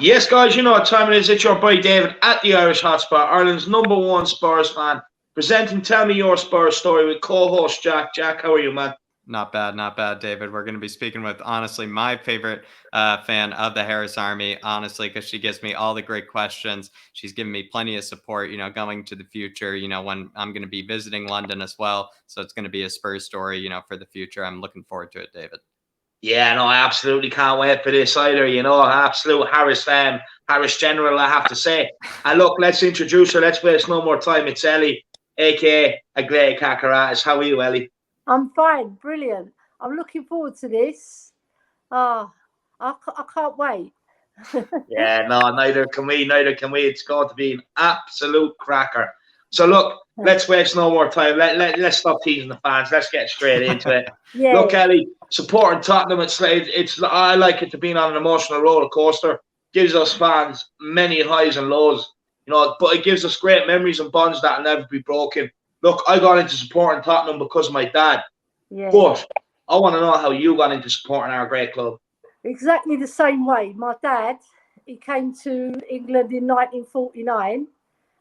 Yes, guys, you know what time it is. It's your boy David at the Irish Hotspot, Ireland's #1 Spurs fan, presenting Tell Me Your Spurs Story with co-host Jack. Jack, how are you, man? Not bad, David. We're going to be speaking with, honestly, my favorite fan of the Harris Army, honestly, because she gives me all the great questions. She's given me plenty of support, going to the future, when I'm going to be visiting London as well. So it's going to be a Spurs story, for the future. I'm looking forward to it, David. Yeah, no, I absolutely can't wait for this either. Absolute Harris fan, Harris General, I have to say. And look, let's introduce her. Let's waste no more time. It's Elly, aka Agglaia Kakouratos. How are you, Elly? I'm fine, brilliant. I'm looking forward to this. I can't wait. Yeah, no, neither can we. It's going to be an absolute cracker. So look, let's waste no more time. Let's stop teasing the fans. Let's get straight into it. Yeah. Look, Elly, supporting Tottenham, it's I like it to be on an emotional roller coaster. Gives us fans many highs and lows, but it gives us great memories and bonds that will never be broken. Look, I got into supporting Tottenham because of my dad. Yeah. But I want to know how you got into supporting our great club. Exactly the same way. My dad, he came to England in 1949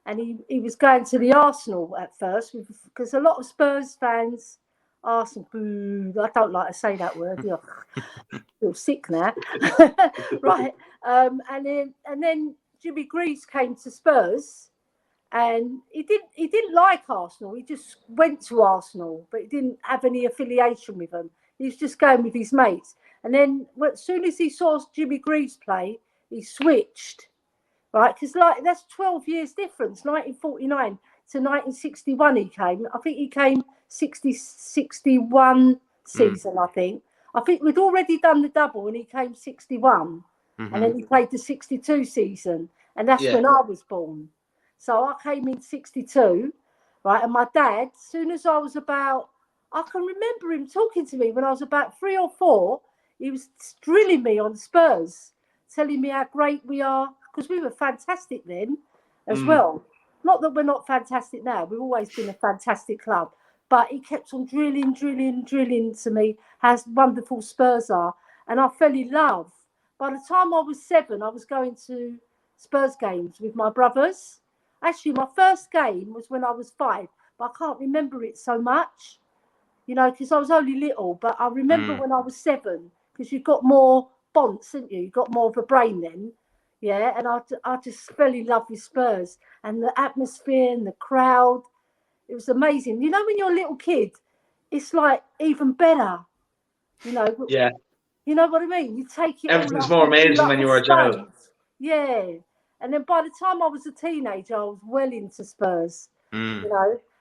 and he was going to the Arsenal at first because a lot of Spurs fans, Arsenal, boo, I don't like to say that word. I feel sick now. Right. And then Jimmy Greaves came to Spurs. And he didn't like Arsenal. He just went to Arsenal, but he didn't have any affiliation with them. He was just going with his mates. And then as soon as he saw Jimmy Greaves play, he switched, right? Because that's 12 years difference, 1949 to 1961 he came. I think he came 61 season, I think. I think we'd already done the double and he came 61. Mm-hmm. And then he played the 62 season. And that's when I was born. So I came in 62, right? And my dad, as soon as I was I can remember him talking to me when I was about 3 or 4. He was drilling me on Spurs, telling me how great we are, because we were fantastic then as well. Not that we're not fantastic now. We've always been a fantastic club. But he kept on drilling to me how wonderful Spurs are. And I fell in love. By the time I was 7, I was going to Spurs games with my brothers. Actually, my first game was when I was 5, but I can't remember it so much, because I was only little. But I remember when I was 7, because you got more bonds, didn't you? You got more of a brain then, yeah. And I just fell in love with Spurs and the atmosphere and the crowd. It was amazing. When you're a little kid, it's like even better, Yeah. You know what I mean? You take it. Everything's more amazing when you were a child. Yeah. And then by the time I was a teenager, I was well into Spurs, and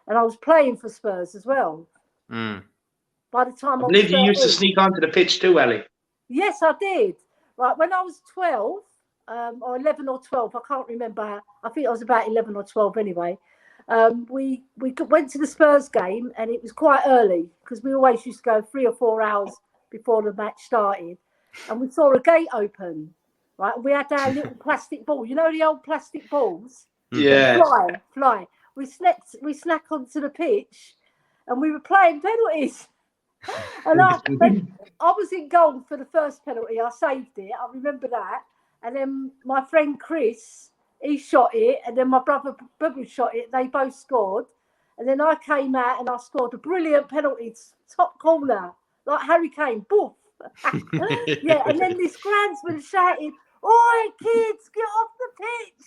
I was playing for Spurs as well. By the time I believe you used to sneak onto the pitch too, Elly. Yes, I did. Right, when I was 12, or 11 or 12, I can't remember. I think I was about 11 or 12 anyway. We went to the Spurs game, and it was quite early because we always used to go 3 or 4 hours before the match started, and we saw a gate open. Right, we had our little plastic ball. The old plastic balls? Yeah. Fly. We snuck onto the pitch and we were playing penalties. And I was in goal for the first penalty. I saved it. I remember that. And then my friend Chris, he shot it. And then my brother Bubba shot it. They both scored. And then I came out and I scored a brilliant penalty, top corner, like Harry Kane. Boof. Yeah, and then this groundsman shouted, "Oi, kids, get off the pitch!"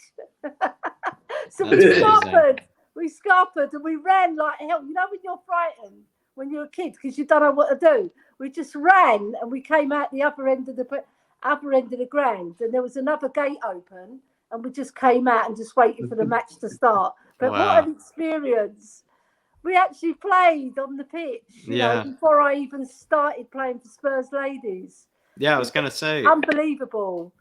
So we scuppered and we ran like hell. When you're frightened when you're a kid because you don't know what to do. We just ran and we came out the upper end of the ground, and there was another gate open, and we just came out and just waited for the match to start. But What an experience! We actually played on the pitch, before I even started playing for Spurs ladies. Yeah, I was going to say. Unbelievable.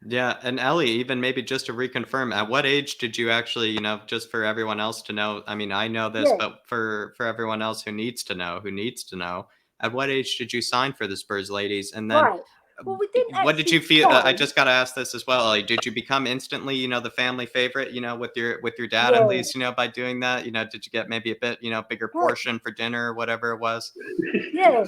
Yeah, and Elly, even maybe just to reconfirm, at what age did you actually, just for everyone else to know, I mean, I know this, but for everyone else who needs to know, at what age did you sign for the Spurs ladies? And then Well, we didn't. What did you feel? Try. I just got to ask this as well. Like, did you become instantly, the family favorite, with your dad Yeah. at least, by doing that? Did you get maybe a bit, bigger portion for dinner or whatever it was? Yeah,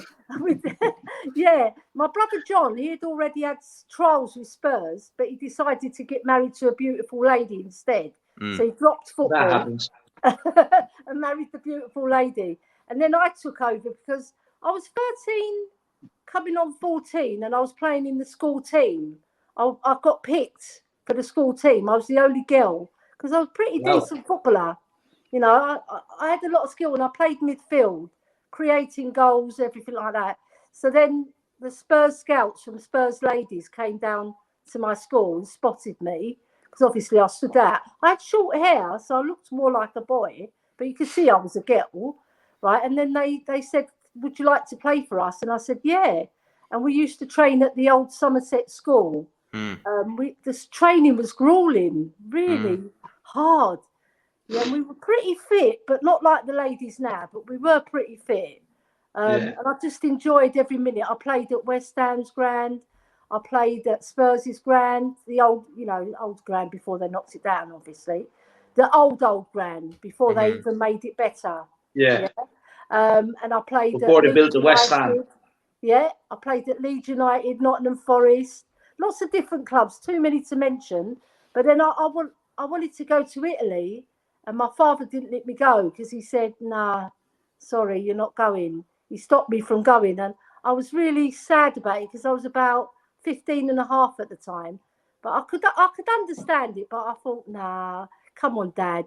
yeah. My brother John, he had already had trials with Spurs, but he decided to get married to a beautiful lady instead. So he dropped That football happens. and married the beautiful lady. And then I took over because I was 13, coming on 14, and I was playing in the school team. I got picked for the school team. I was the only girl because I was a pretty decent footballer. I had a lot of skill and I played midfield, creating goals, everything like that. So then the Spurs scouts from Spurs ladies came down to my school and spotted me because obviously I stood out. I had short hair, so I looked more like a boy, but you could see I was a girl, right? And then they said, would you like to play for us? And I said, yeah. And we used to train at the old Somerset school. This training was grueling, really hard. Yeah, and we were pretty fit, but not like the ladies now, but we were pretty fit. And I just enjoyed every minute. I played at West Ham's Grand. I played at Spurs' Grand, the old, old Grand before they knocked it down, obviously. The old Grand before they even made it better. Yeah. And I played before at they built the West Ham. Yeah, I played at Leeds United, Nottingham Forest, lots of different clubs, too many to mention. But then I wanted to go to Italy, and my father didn't let me go because he said, nah, sorry, you're not going. He stopped me from going. And I was really sad about it because I was about 15 and a half at the time. But I could understand it, but I thought, nah, come on, Dad.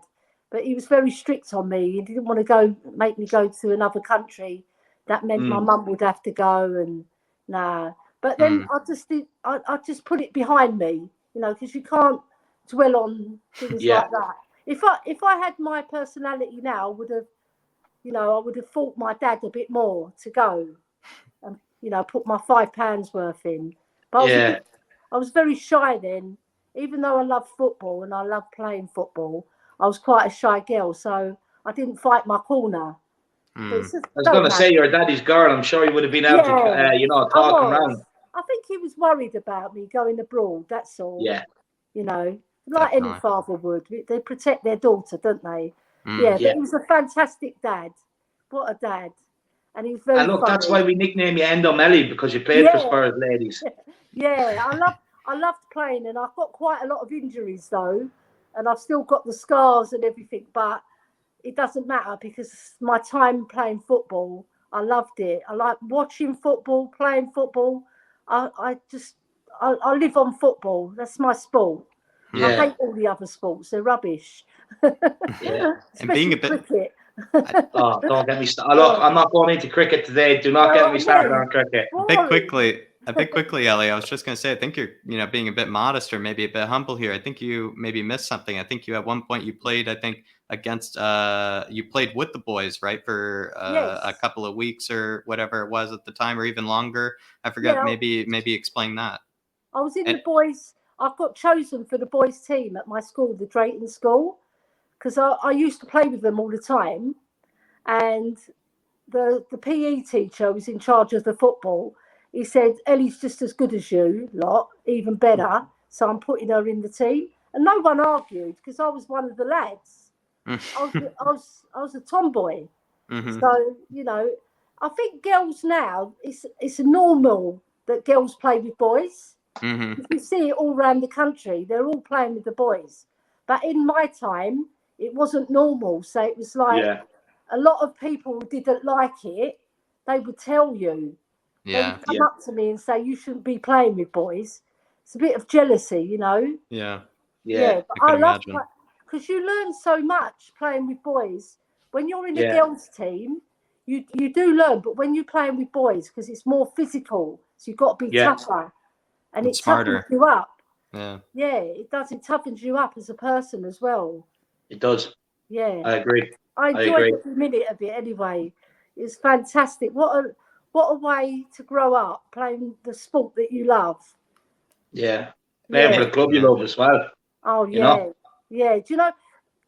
But he was very strict on me. He didn't want to make me go to another country. That meant my mum would have to go, and nah. But then I just put it behind me, because you can't dwell on things like that. If I had my personality now, I would have fought my dad a bit more to go, and put my £5 worth in. But I was very shy then, even though I love football and I love playing football. I was quite a shy girl, so I didn't fight my corner. I was going to say, your daddy's girl. I'm sure he would have been able to, talk around. I think he was worried about me going abroad. That's all. Yeah. Like any father would. They protect their daughter, don't they? But he was a fantastic dad. What a dad. And he was very funny. That's why we nicknamed you Endo Elly, because you played for Spurs ladies. Yeah, I loved playing, and I've got quite a lot of injuries though, and I've still got the scars and everything, but it doesn't matter because my time playing football, I loved it. I like watching football, playing football. I live on football. That's my sport. I hate all the other sports. They're rubbish. And being a bit cricket. Don't get me started. Look, I'm not going into cricket today. Do not get me started on cricket. A bit quickly, Elly. I was just going to say, I think you're, being a bit modest or maybe a bit humble here. I think you maybe missed something. I think you at one point you played, against you played with the boys, right, for a couple of weeks or whatever it was at the time, or even longer. I forget. Maybe explain that. I was in the boys. I got chosen for the boys team at my school, the Drayton School, because I used to play with them all the time, and the PE teacher was in charge of the football. He said, Elly's just as good as you lot, even better. So I'm putting her in the team. And no one argued because I was one of the lads. I was a tomboy. So, I think girls now, it's normal that girls play with boys. You see it all around the country. They're all playing with the boys. But in my time, it wasn't normal. So it was like a lot of people didn't like it. They would tell you. They would come up to me and say, you shouldn't be playing with boys. It's a bit of jealousy, Yeah. But I love it because you learn so much playing with boys. When you're in a girls' team, you do learn. But when you're playing with boys, because it's more physical, so you've got to be tougher. And it toughens you up. Yeah, it does. It toughens you up as a person as well. It does. Yeah. I agree. I enjoyed every minute of it anyway. It's fantastic. What a way to grow up playing the sport that you love. Yeah. Playing for the club you love as well. Oh, yeah. Yeah. Do you know,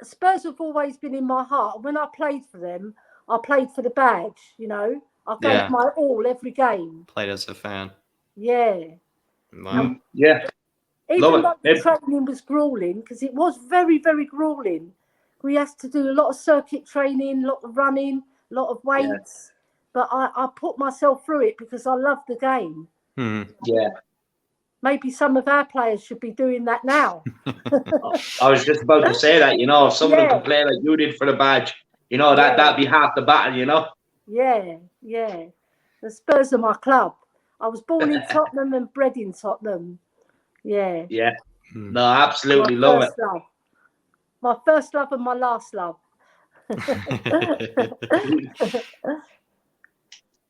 Spurs have always been in my heart. When I played for them, I played for the badge, I gave my all every game. Played as a fan. Yeah. Wow. Yeah. Even though the training was grueling, because it was very, very grueling. We had to do a lot of circuit training, a lot of running, a lot of weights. But I put myself through it because I love the game. Yeah. Maybe some of our players should be doing that now. I was just about to say that, if some of them can play like you did for the badge, that'd be half the battle, Yeah. The Spurs are my club. I was born in Tottenham and bred in Tottenham. Yeah. Yeah. No, absolutely love it. Love. My first love and my last love.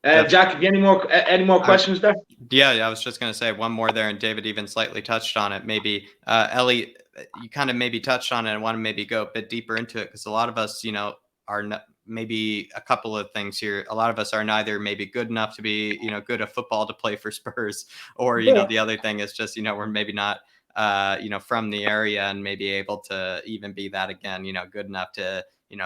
Jack, have you any more questions there? Yeah, I was just going to say one more there, and David even slightly touched on it. Maybe Elly, you kind of maybe touched on it and want to maybe go a bit deeper into it, because a lot of us, are maybe a couple of things here. A lot of us are neither maybe good enough to be, good at football to play for Spurs, or the other thing is just, we're maybe not from the area and maybe able to even be that again, good enough to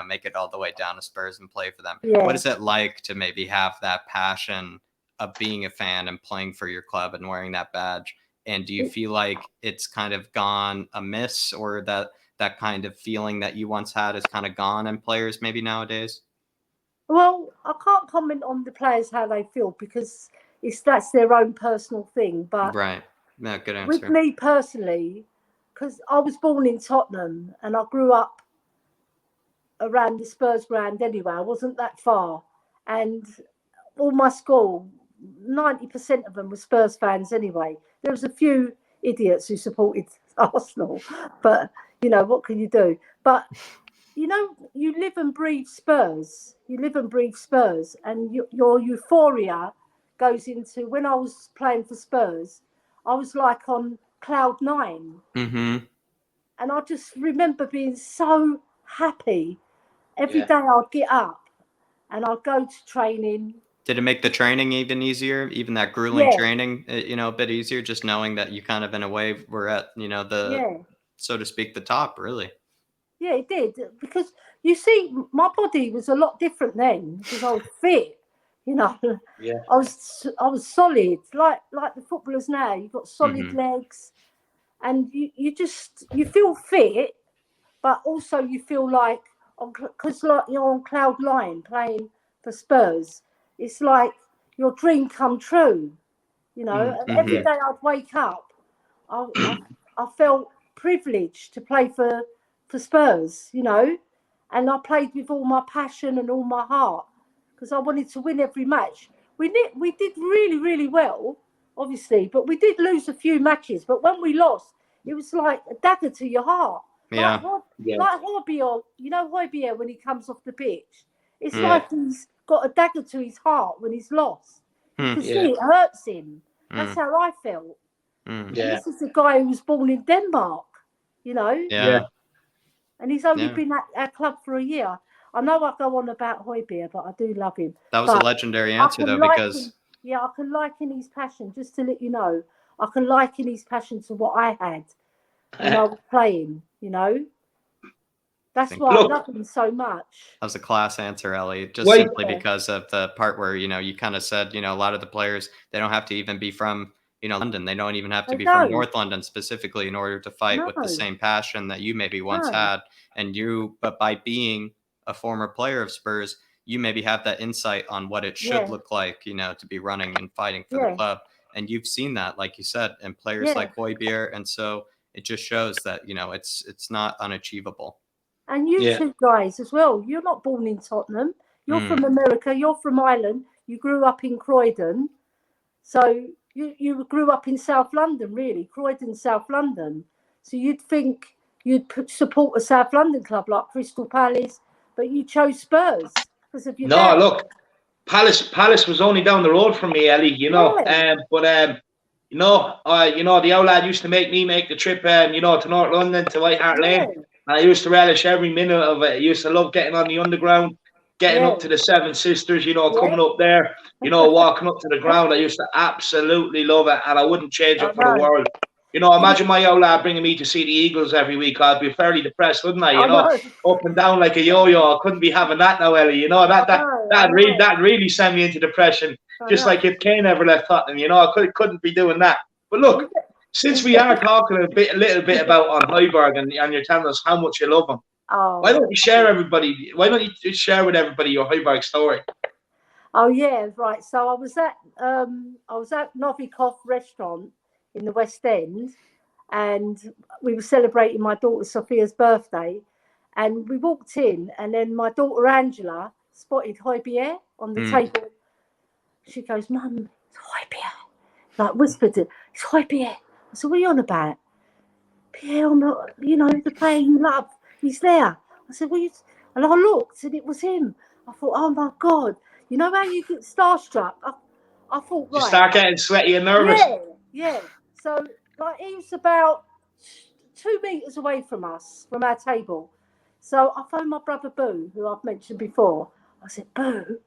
make it all the way down to Spurs and play for them. What is it like to maybe have that passion of being a fan and playing for your club and wearing that badge? And do you feel like it's kind of gone amiss, or that kind of feeling that you once had is kind of gone in players maybe nowadays? Well, I can't comment on the players how they feel, because that's their own personal thing. But right. No, good answer. With me personally, because I was born in Tottenham and I grew up around the Spurs ground anyway. I wasn't that far. And all my school, 90% of them were Spurs fans anyway. There was a few idiots who supported Arsenal, but, what can you do? But, you live and breathe Spurs. You live and breathe Spurs. And your euphoria goes into, when I was playing for Spurs, I was like on cloud 9. Mm-hmm. And I just remember being so happy. Every day I'd get up and I'd go to training. Did it make the training even easier? Even that grueling training, a bit easier, just knowing that you kind of in a way were at, so to speak, the top, really? Yeah, it did. Because you see, my body was a lot different then, because I was fit. Yeah. I was solid, like the footballers now. You've got solid legs, and you feel fit, but also you feel like, because like you're on cloud 9 playing for Spurs, it's like your dream come true, and every day I'd wake up, I felt privileged to play for Spurs, and I played with all my passion and all my heart, because I wanted to win every match. We did really, really well, obviously, but we did lose a few matches. But when we lost, it was like a dagger to your heart. Yeah. Like Hobbier, Hobbier when he comes off the pitch. It's like he's got a dagger to his heart when he's lost. You can see it hurts him. That's how I felt. And this is a guy who was born in Denmark, Yeah. And he's only been at our club for a year. I know I go on about Højbjerg, but I do love him. That was a legendary answer, though, because... I can liken his passion, just to let you know, I can liken his passion to what I had when I was playing, That's why I love him so much. That was a class answer, Elly, just simply because of the part where, you kind of said, a lot of the players, they don't have to even be from, London. They don't even have to be from North London specifically in order to fight with the same passion that you maybe once had. But by being a former player of Spurs, you maybe have that insight on what it should look like, to be running and fighting for the club. And you've seen that, like you said, in players like Højbjerg. And so it just shows that, it's not unachievable. And you two guys as well. You're not born in Tottenham. You're from America. You're from Ireland. You grew up in Croydon. So you grew up in South London, really. Croydon, South London. So you'd think you'd support a South London club like Crystal Palace, but you chose Spurs because of your dad. Look, Palace was only down the road from me, Elly, the old lad used to make me make the trip, to North London, to White Hart Lane. And I used to relish every minute of it. I used to love getting on the underground, getting up to the Seven Sisters, coming up there, walking up to the ground. I used to absolutely love it, and I wouldn't change it for the world. Imagine my old lad bringing me to see the Eagles every week. I'd be fairly depressed, wouldn't I? Up and down like a yo-yo. I couldn't be having that now, Elly. That really sent me into depression. Just like if Kane ever left Tottenham, I couldn't be doing that. But look, since we are talking a little bit about on Heiberg and you're telling us how much you love him, why don't you share with everybody your Heiberg story? Oh yeah, right. So I was at Novikov restaurant in the West End, and we were celebrating my daughter Sophia's birthday, and we walked in, and then my daughter Angela spotted Heiberg on the table. She goes, "Mum, it's Heiberg," like whispered it. "It's Heiberg." I said, "What are you on about?" "Pierre, I'm not, the player you love. He's there." I said, "Well, and I looked, and it was him. I thought, oh my God. You know how you get starstruck? I thought, right. You start getting sweaty and nervous. Yeah. So, like, he was about 2 meters away from us, from our table. So I phoned my brother Boo, who I've mentioned before. I said, "Boo,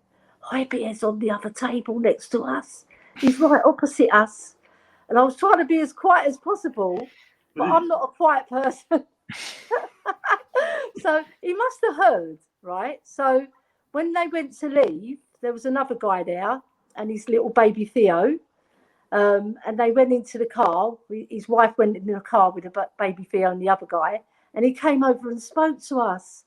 Heiberg's on the other table next to us. He's right opposite us." And I was trying to be as quiet as possible, but I'm not a quiet person. So he must have heard, right? So when they went to leave, there was another guy there and his little baby Theo. And they went into the car. His wife went in the car with a baby Theo and the other guy. And he came over and spoke to us.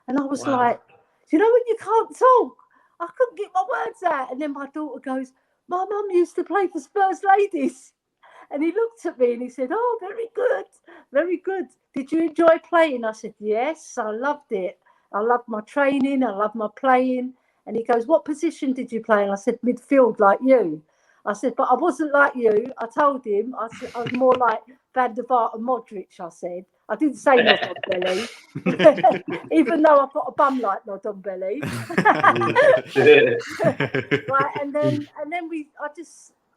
And I was like, "Do you know when you can't talk? I couldn't get my words out." And then my daughter goes, "My mum used to play for Spurs ladies." And he looked at me and he said, "Oh, very good, very good. Did you enjoy playing?" I said, "Yes, I loved it. I loved my training. I loved my playing." And he goes, "What position did you play?" And I said, "Midfield, like you." I said, "But I wasn't like you." I told him, I said, "I was more like Van der Vaart and Modric," I said. I didn't say Nodonbelly, even though I've got a bum like Nodonbelly. Right, and then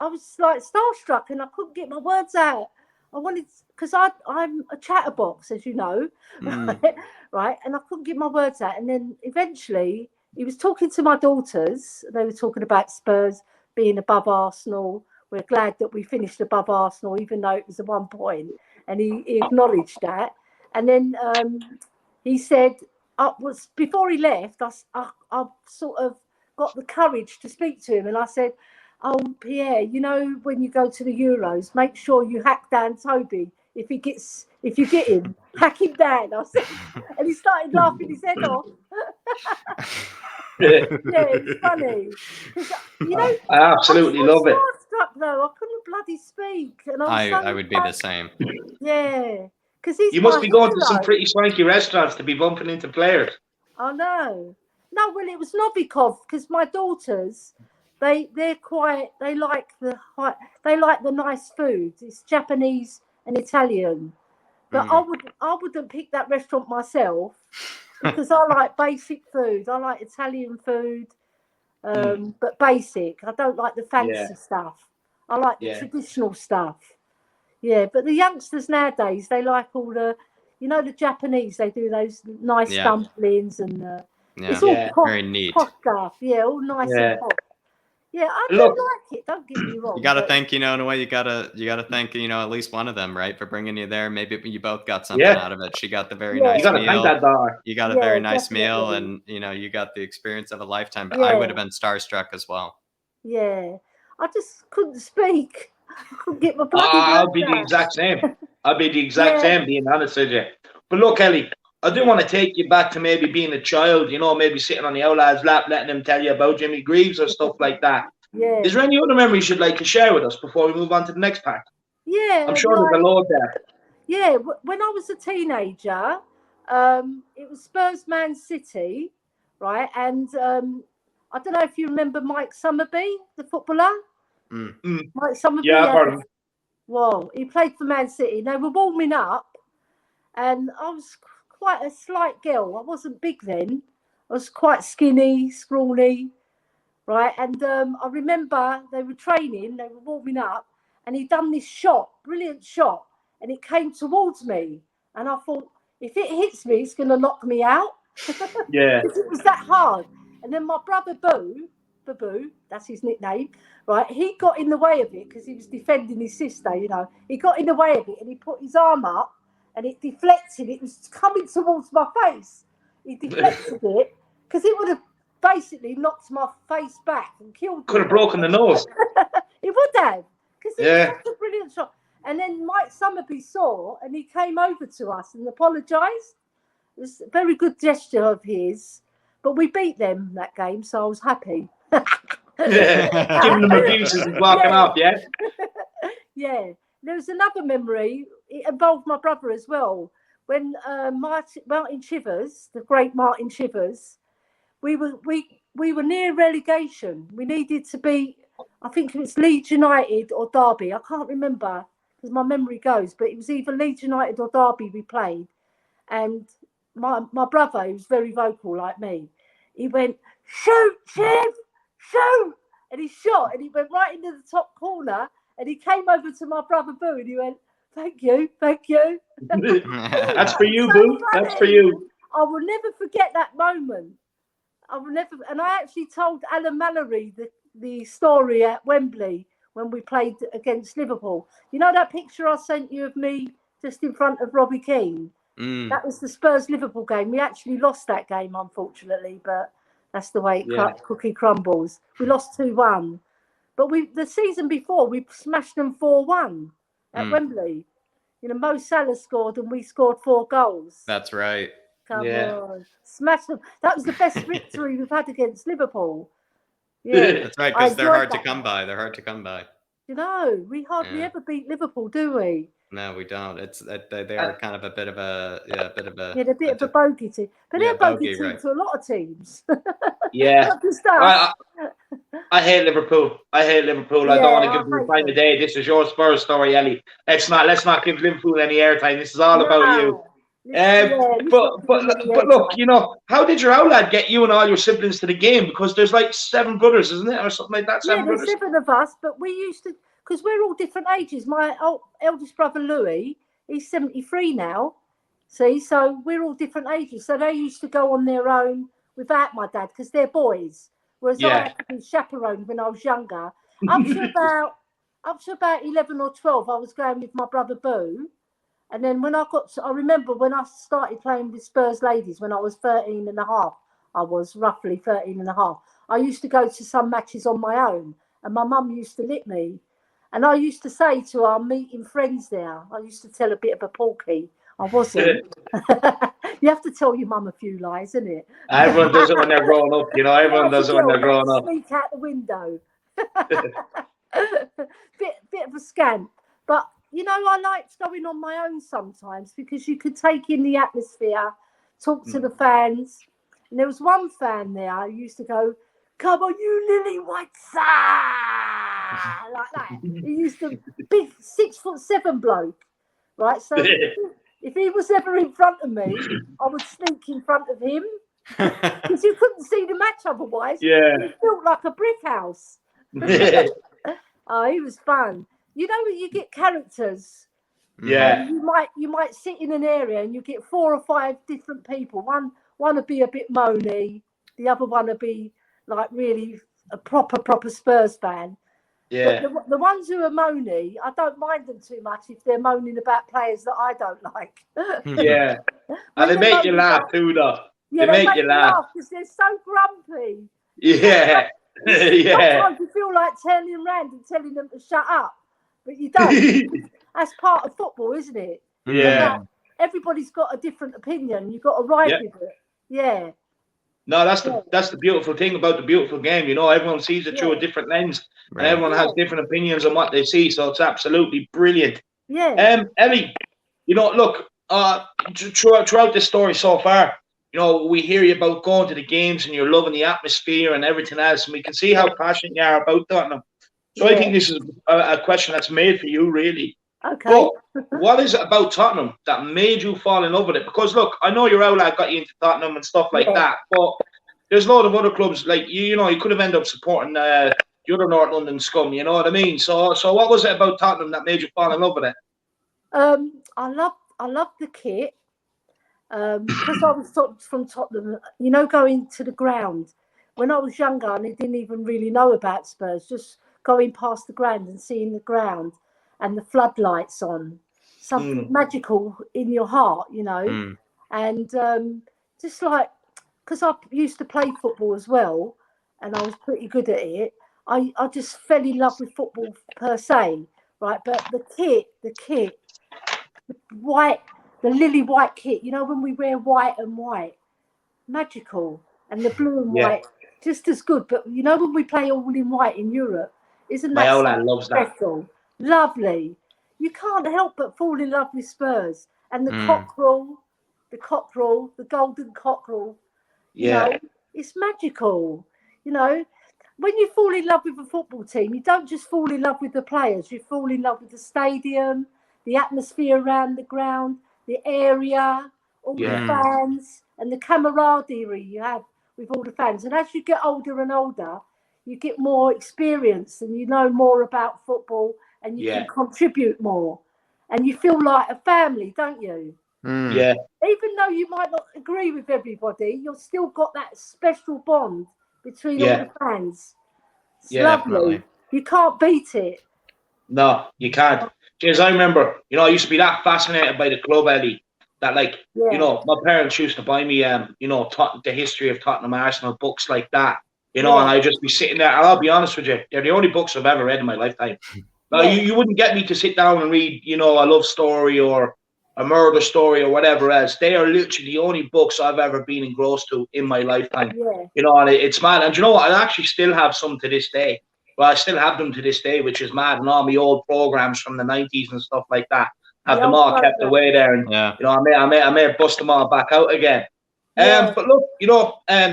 I was like starstruck and I couldn't get my words out. I wanted, because I'm a chatterbox, as you know, right? And I couldn't get my words out. And then eventually he was talking to my daughters. They were talking about Spurs being above Arsenal. We're glad that we finished above Arsenal, even though it was at 1 point. And he acknowledged that. And then he said, before he left, I sort of got the courage to speak to him. And I said, "Oh, Pierre, when you go to the Euros, make sure you hack down Toby. If you get him, hack him down." I said, and he started laughing his head off. Yeah, it's funny. I absolutely love it. I was starstruck though. I couldn't bloody speak, and I would be the same. Yeah, because you must be going to some pretty swanky restaurants to be bumping into players. I know. No, well, it was Novikov because my daughters, they're quite. They like the nice food. It's Japanese and Italian, but I wouldn't pick that restaurant myself because I like basic food. I like Italian food, but basic. I don't like the fancy stuff. I like the traditional stuff. Yeah, but the youngsters nowadays, they like all the, the Japanese. They do those nice dumplings and it's all very neat. Hot stuff. Yeah, all nice and hot. Yeah, I don't like it. Don't get me wrong. You got to thank, in a way, you got to thank, at least one of them, right, for bringing you there. Maybe you both got something out of it. She got the very nice meal. You got to thank that dog. You got a very nice meal, and you got the experience of a lifetime. But I would have been starstruck as well. Yeah, I just couldn't speak. I couldn't get my bloody I'll be the exact same. I'll be the exact same, being honest with you. But look, Elly, I do want to take you back to maybe being a child, maybe sitting on the old lad's lap, letting him tell you about Jimmy Greaves or stuff like that. Yeah. Is there any other memories you'd like to share with us before we move on to the next part? Yeah. I'm sure there's a lot there. Yeah. When I was a teenager, it was Spurs Man City, right? And I don't know if you remember Mike Summerby, the footballer. Mike Summerby. Yeah, I've heard him. Well, he played for Man City. They were warming up, and I was quite a slight girl. I wasn't big then. I was quite skinny, scrawny, right? And I remember they were training, they were warming up, and he'd done this shot, brilliant shot, and it came towards me. And I thought, if it hits me, it's going to knock me out. Yeah. Because it was that hard. And then my brother Boo, that's his nickname, right? He got in the way of it because he was defending his sister, He got in the way of it and he put his arm up and it deflected. It was coming towards my face. He deflected it because it would have basically knocked my face back and killed me. Could have broken the nose. It would have, because it was such a brilliant shot. And then Mike Summerby saw, and he came over to us and apologised. It was a very good gesture of his. But we beat them that game, so I was happy. Giving them abuses and walking off, yeah? Yeah. There's another memory. It involved my brother as well. When Martin Chivers, the great Martin Chivers, we were near relegation. We needed to beat, I think it was Leeds United or Derby. I can't remember because my memory goes, but it was either Leeds United or Derby we played. And my brother, who's very vocal like me, he went, "Shoot, Chiv, shoot!" And he shot, and he went right into the top corner, and he came over to my brother Boo, and he went, "Thank you, thank you." That's for you, Boo. That's for you. I will never forget that moment. I will never. And I actually told Alan Mallory the story at Wembley when we played against Liverpool. You know that picture I sent you of me just in front of Robbie Keane? That was the Spurs-Liverpool game. We actually lost that game, unfortunately, but that's the way cookie crumbles. We lost 2-1. But the season before, we smashed them 4-1 at Wembley. You know, Mo Salah scored and we scored 4 goals. That's right. Come on. Smash them. That was the best victory we've had against Liverpool. Yeah. That's right, because they're hard to come by. They're hard to come by. You know, we hardly ever beat Liverpool, do we? No, we don't. They are kind of a bit of a they're a bit of a bogey team, but they're a bogey team to a lot of teams. Yeah, I hate Liverpool. I don't want to give them time of day. This is your Spurs story, Elly. Let's not give Liverpool any airtime. This is all about you. But look, you know, how did your outlet get you and all your siblings to the game? Because there's like 7 brothers, isn't it, or something like that? There's 7 of us, but we used to, because we're all different ages. My eldest brother Louis, he's 73 now. See, so we're all different ages. So they used to go on their own without my dad because they're boys. Whereas I had to be chaperoned when I was younger. Up to about 11 or 12, I was going with my brother Boo. And then when I remember when I started playing with Spurs ladies when I was 13 and a half, I was roughly 13 and a half. I used to go to some matches on my own and my mum used to let me. And I used to say to our meeting friends there, I used to tell a bit of a porky. I wasn't. You have to tell your mum a few lies, isn't it? Everyone does it when they're growing up, you know. Everyone does it when they're growing up. Sneak out the window. bit of a scamp. But, you know, I liked going on my own sometimes because you could take in the atmosphere, talk to the fans. And there was one fan there who used to go, "Come on, you Lily Whiteside!" like that. He used to, big 6'7" bloke, right? So if he was ever in front of me, I would sneak in front of him because you couldn't see the match otherwise. Yeah. It felt like a brick house. Oh, he was fun. You know when you get characters. Yeah. You might sit in an area and you get 4 or 5 different people. One would be a bit moany, the other one would be like really a proper Spurs fan. Yeah. But the ones who are moany, I don't mind them too much if they're moaning about players that I don't like. Yeah. And they make you laugh too, though. Yeah, they make you laugh because they're so grumpy. Yeah. Yeah. Sometimes you feel like turning around and telling them to shut up, but you don't. That's part of football, isn't it? Yeah. Everybody's got a different opinion. You've got to ride with it. Yeah. No, that's the beautiful thing about the beautiful game. You know, everyone sees it through a different lens, and everyone has different opinions on what they see. So it's absolutely brilliant. Yeah. Elly, you know, look, throughout this story so far, you know, we hear you about going to the games and you're loving the atmosphere and everything else, and we can see how passionate you are about Tottenham. So I think this is a question that's made for you, really. Okay. But what is it about Tottenham that made you fall in love with it? Because look, I know your outlet got you into Tottenham and stuff like that, but there's a lot of other clubs like you know, you could have ended up supporting the other North London scum. You know what I mean? So what was it about Tottenham that made you fall in love with it? I love the kit because I was from Tottenham. You know, going to the ground when I was younger and I didn't even really know about Spurs. Just going past the ground and seeing the ground. And the floodlights on, something magical in your heart, you know. And just like, because I used to play football as well, and I was pretty good at it, I just fell in love with football per se. right? But the kit, the white, the lily white kit. You know when we wear white and white, magical, and the blue and white, just as good. But you know when we play all in white in Europe, isn't My that old so lad loves that. special? Lovely. You can't help but fall in love with Spurs and the cockerel, the golden cockerel. You know, it's magical. You know, when you fall in love with a football team, you don't just fall in love with the players. You fall in love with the stadium, the atmosphere around the ground, the area, all the fans, and the camaraderie you have with all the fans. And as you get older and older, you get more experience and you know more about football and you can contribute more. And you feel like a family, don't you? Yeah. Even though you might not agree with everybody, you've still got that special bond between all the fans. It's lovely. Definitely. You can't beat it. No, you can't. Because I remember, I used to be that fascinated by the club, Elly, that my parents used to buy me, the history of Tottenham Arsenal, books like that, and I'd just be sitting there, and I'll be honest with you, they're the only books I've ever read in my lifetime. Now, you wouldn't get me to sit down and read, a love story or a murder story or whatever else. They are literally the only books I've ever been engrossed to in my lifetime. And it's mad. And you know what? I actually still have some to this day. Well, I still have them to this day, which is mad. And all my old programs from the 90s and stuff like that have them all kept away there. And, I may bust them all back out again. But look,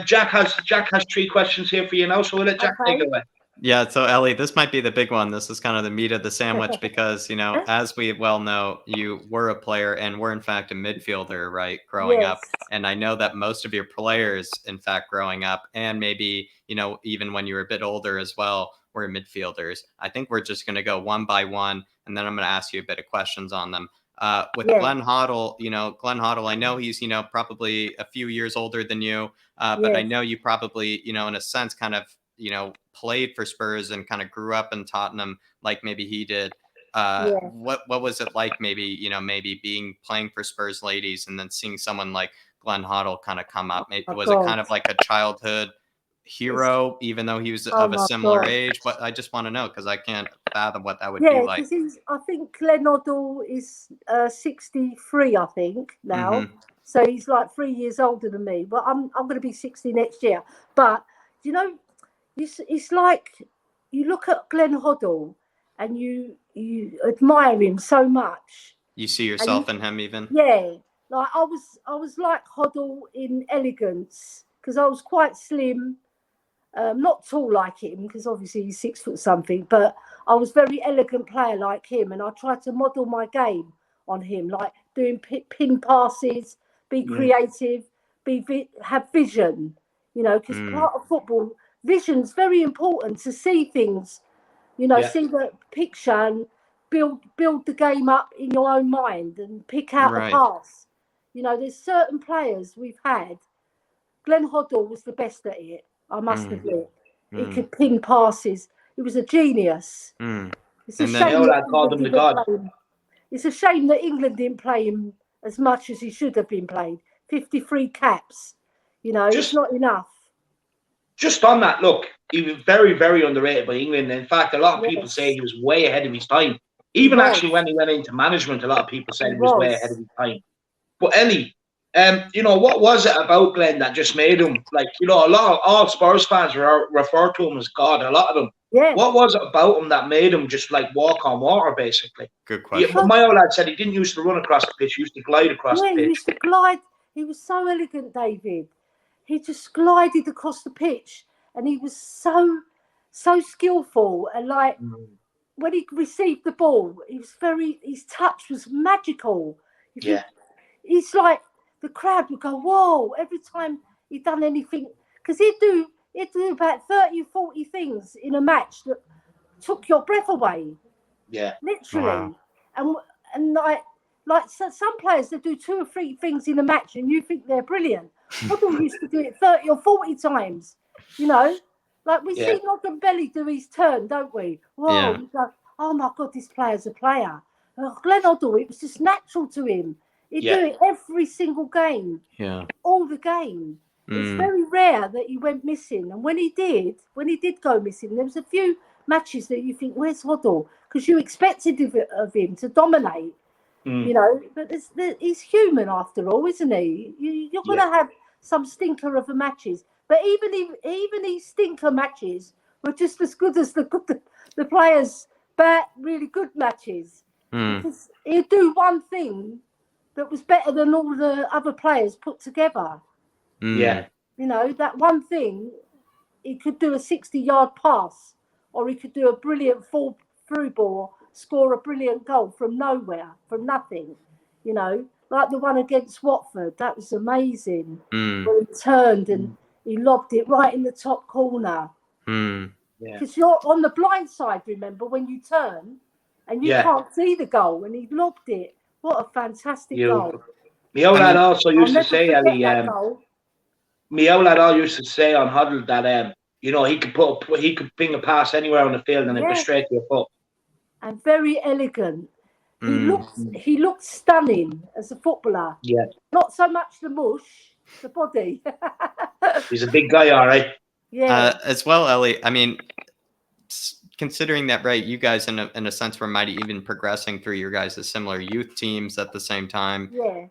Jack has 3 questions here for you now, so we'll let Jack take it away. Yeah, so Elly, this might be the big one. This is kind of the meat of the sandwich because, as we well know, you were a player and were in fact a midfielder, right, growing up. And I know that most of your players, in fact, growing up and maybe, even when you were a bit older as well, were midfielders. I think we're just going to go one by one, and then I'm going to ask you a bit of questions on them. Glenn Hoddle, I know he's, probably a few years older than you, but I know you probably, in a sense, kind of, played for Spurs and kind of grew up in Tottenham like maybe he did. What was it like maybe playing for Spurs ladies and then seeing someone like Glenn Hoddle kind of come up? Was it kind of like a childhood hero, even though he was of a similar age? But I just want to know because I can't fathom what that would be like. I think Glenn Hoddle is 63, I think, now. So he's like 3 years older than me. But I'm going to be 60 next year. But, it's like you look at Glenn Hoddle and you admire him so much. You see yourself in him even? Yeah. Like I was like Hoddle in elegance because I was quite slim, not tall like him because obviously he's 6 foot something, but I was very elegant player like him and I tried to model my game on him, like doing pin passes, be creative, have vision, because part of football, vision's very important to see things, see the picture and build the game up in your own mind and pick out a pass. There's certain players we've had. Glenn Hoddle was the best at it, I must admit. He could ping passes. He was a genius. It's a shame that England didn't play him as much as he should have been played. 53 caps. It's not enough. Just on that, look, he was very, very underrated by England. In fact, a lot of people say he was way ahead of his time. Even actually when he went into management, a lot of people said he was way ahead of his time. But Elly, what was it about Glenn that just made him, all Spurs fans refer to him as God, a lot of them. Yeah. What was it about him that made him just walk on water, basically? Good question. My old lad said he didn't used to run across the pitch, he used to glide across the pitch. Yeah, he used to glide. He was so elegant, David. He just glided across the pitch and he was so skillful. And when he received the ball, his touch was magical. It's like the crowd would go, whoa, every time he'd done anything. Because he'd do about 30 or 40 things in a match that took your breath away. Yeah. Literally. Wow. And some players, they do 2 or 3 things in a match and you think they're brilliant. Hoddle used to do it 30 or 40 times, we see Noggan Belly do his turn, don't we? Whoa, we go, oh my God, this player's a player. Glenn Hoddle, it was just natural to him. He'd do it every single game, all the game. It's very rare that he went missing. And when he did go missing, there was a few matches that you think, where's Hoddle? Because you expected of him to dominate, you know. But he's human after all, isn't he? You're going to have some stinker of the matches. But even these stinker matches were just as good as the players' really good matches. Because he'd do one thing that was better than all the other players put together. Yeah. You know, that one thing, he could do a 60-yard pass, or he could do a brilliant fall through ball, score a brilliant goal from nowhere, from nothing. You know, like the one against Watford, that was amazing. Where he turned and he lobbed it right in the top corner. Because you're on the blind side, remember, when you turn and you can't see the goal, and he lobbed it. What a fantastic goal. My old lad also used to say, Elly, my old lad all used to say on Hoddle that you know, he could ping a pass anywhere on the field and it goes straight to your foot. And very elegant. He looked stunning as a footballer. Yeah. Not so much the mush, the body. He's a big guy, all right. Yeah. As well, Elly. I mean, considering that, right, you guys in a sense were mighty even progressing through your guys' similar youth teams at the same time. Yeah.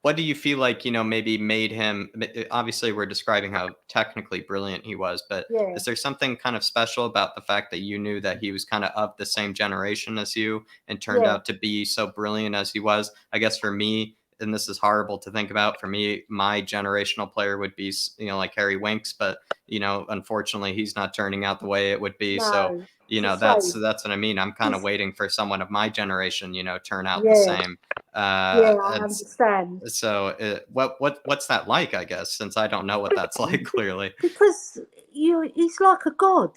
What do you feel like, you know, maybe made him, obviously we're describing how technically brilliant he was, but is there something kind of special about the fact that you knew that he was kind of the same generation as you and turned out to be so brilliant as he was? I guess for me, and this is horrible to think about, for me, my generational player would be, you know, like Harry Winks, but, you know, unfortunately he's not turning out the way it would be. No, so, you know, that's what I mean. I'm kind of waiting for someone of my generation, you know, turn out the same. I understand. So what's that like, I guess, since I don't know what that's like, clearly. Because he's like a god.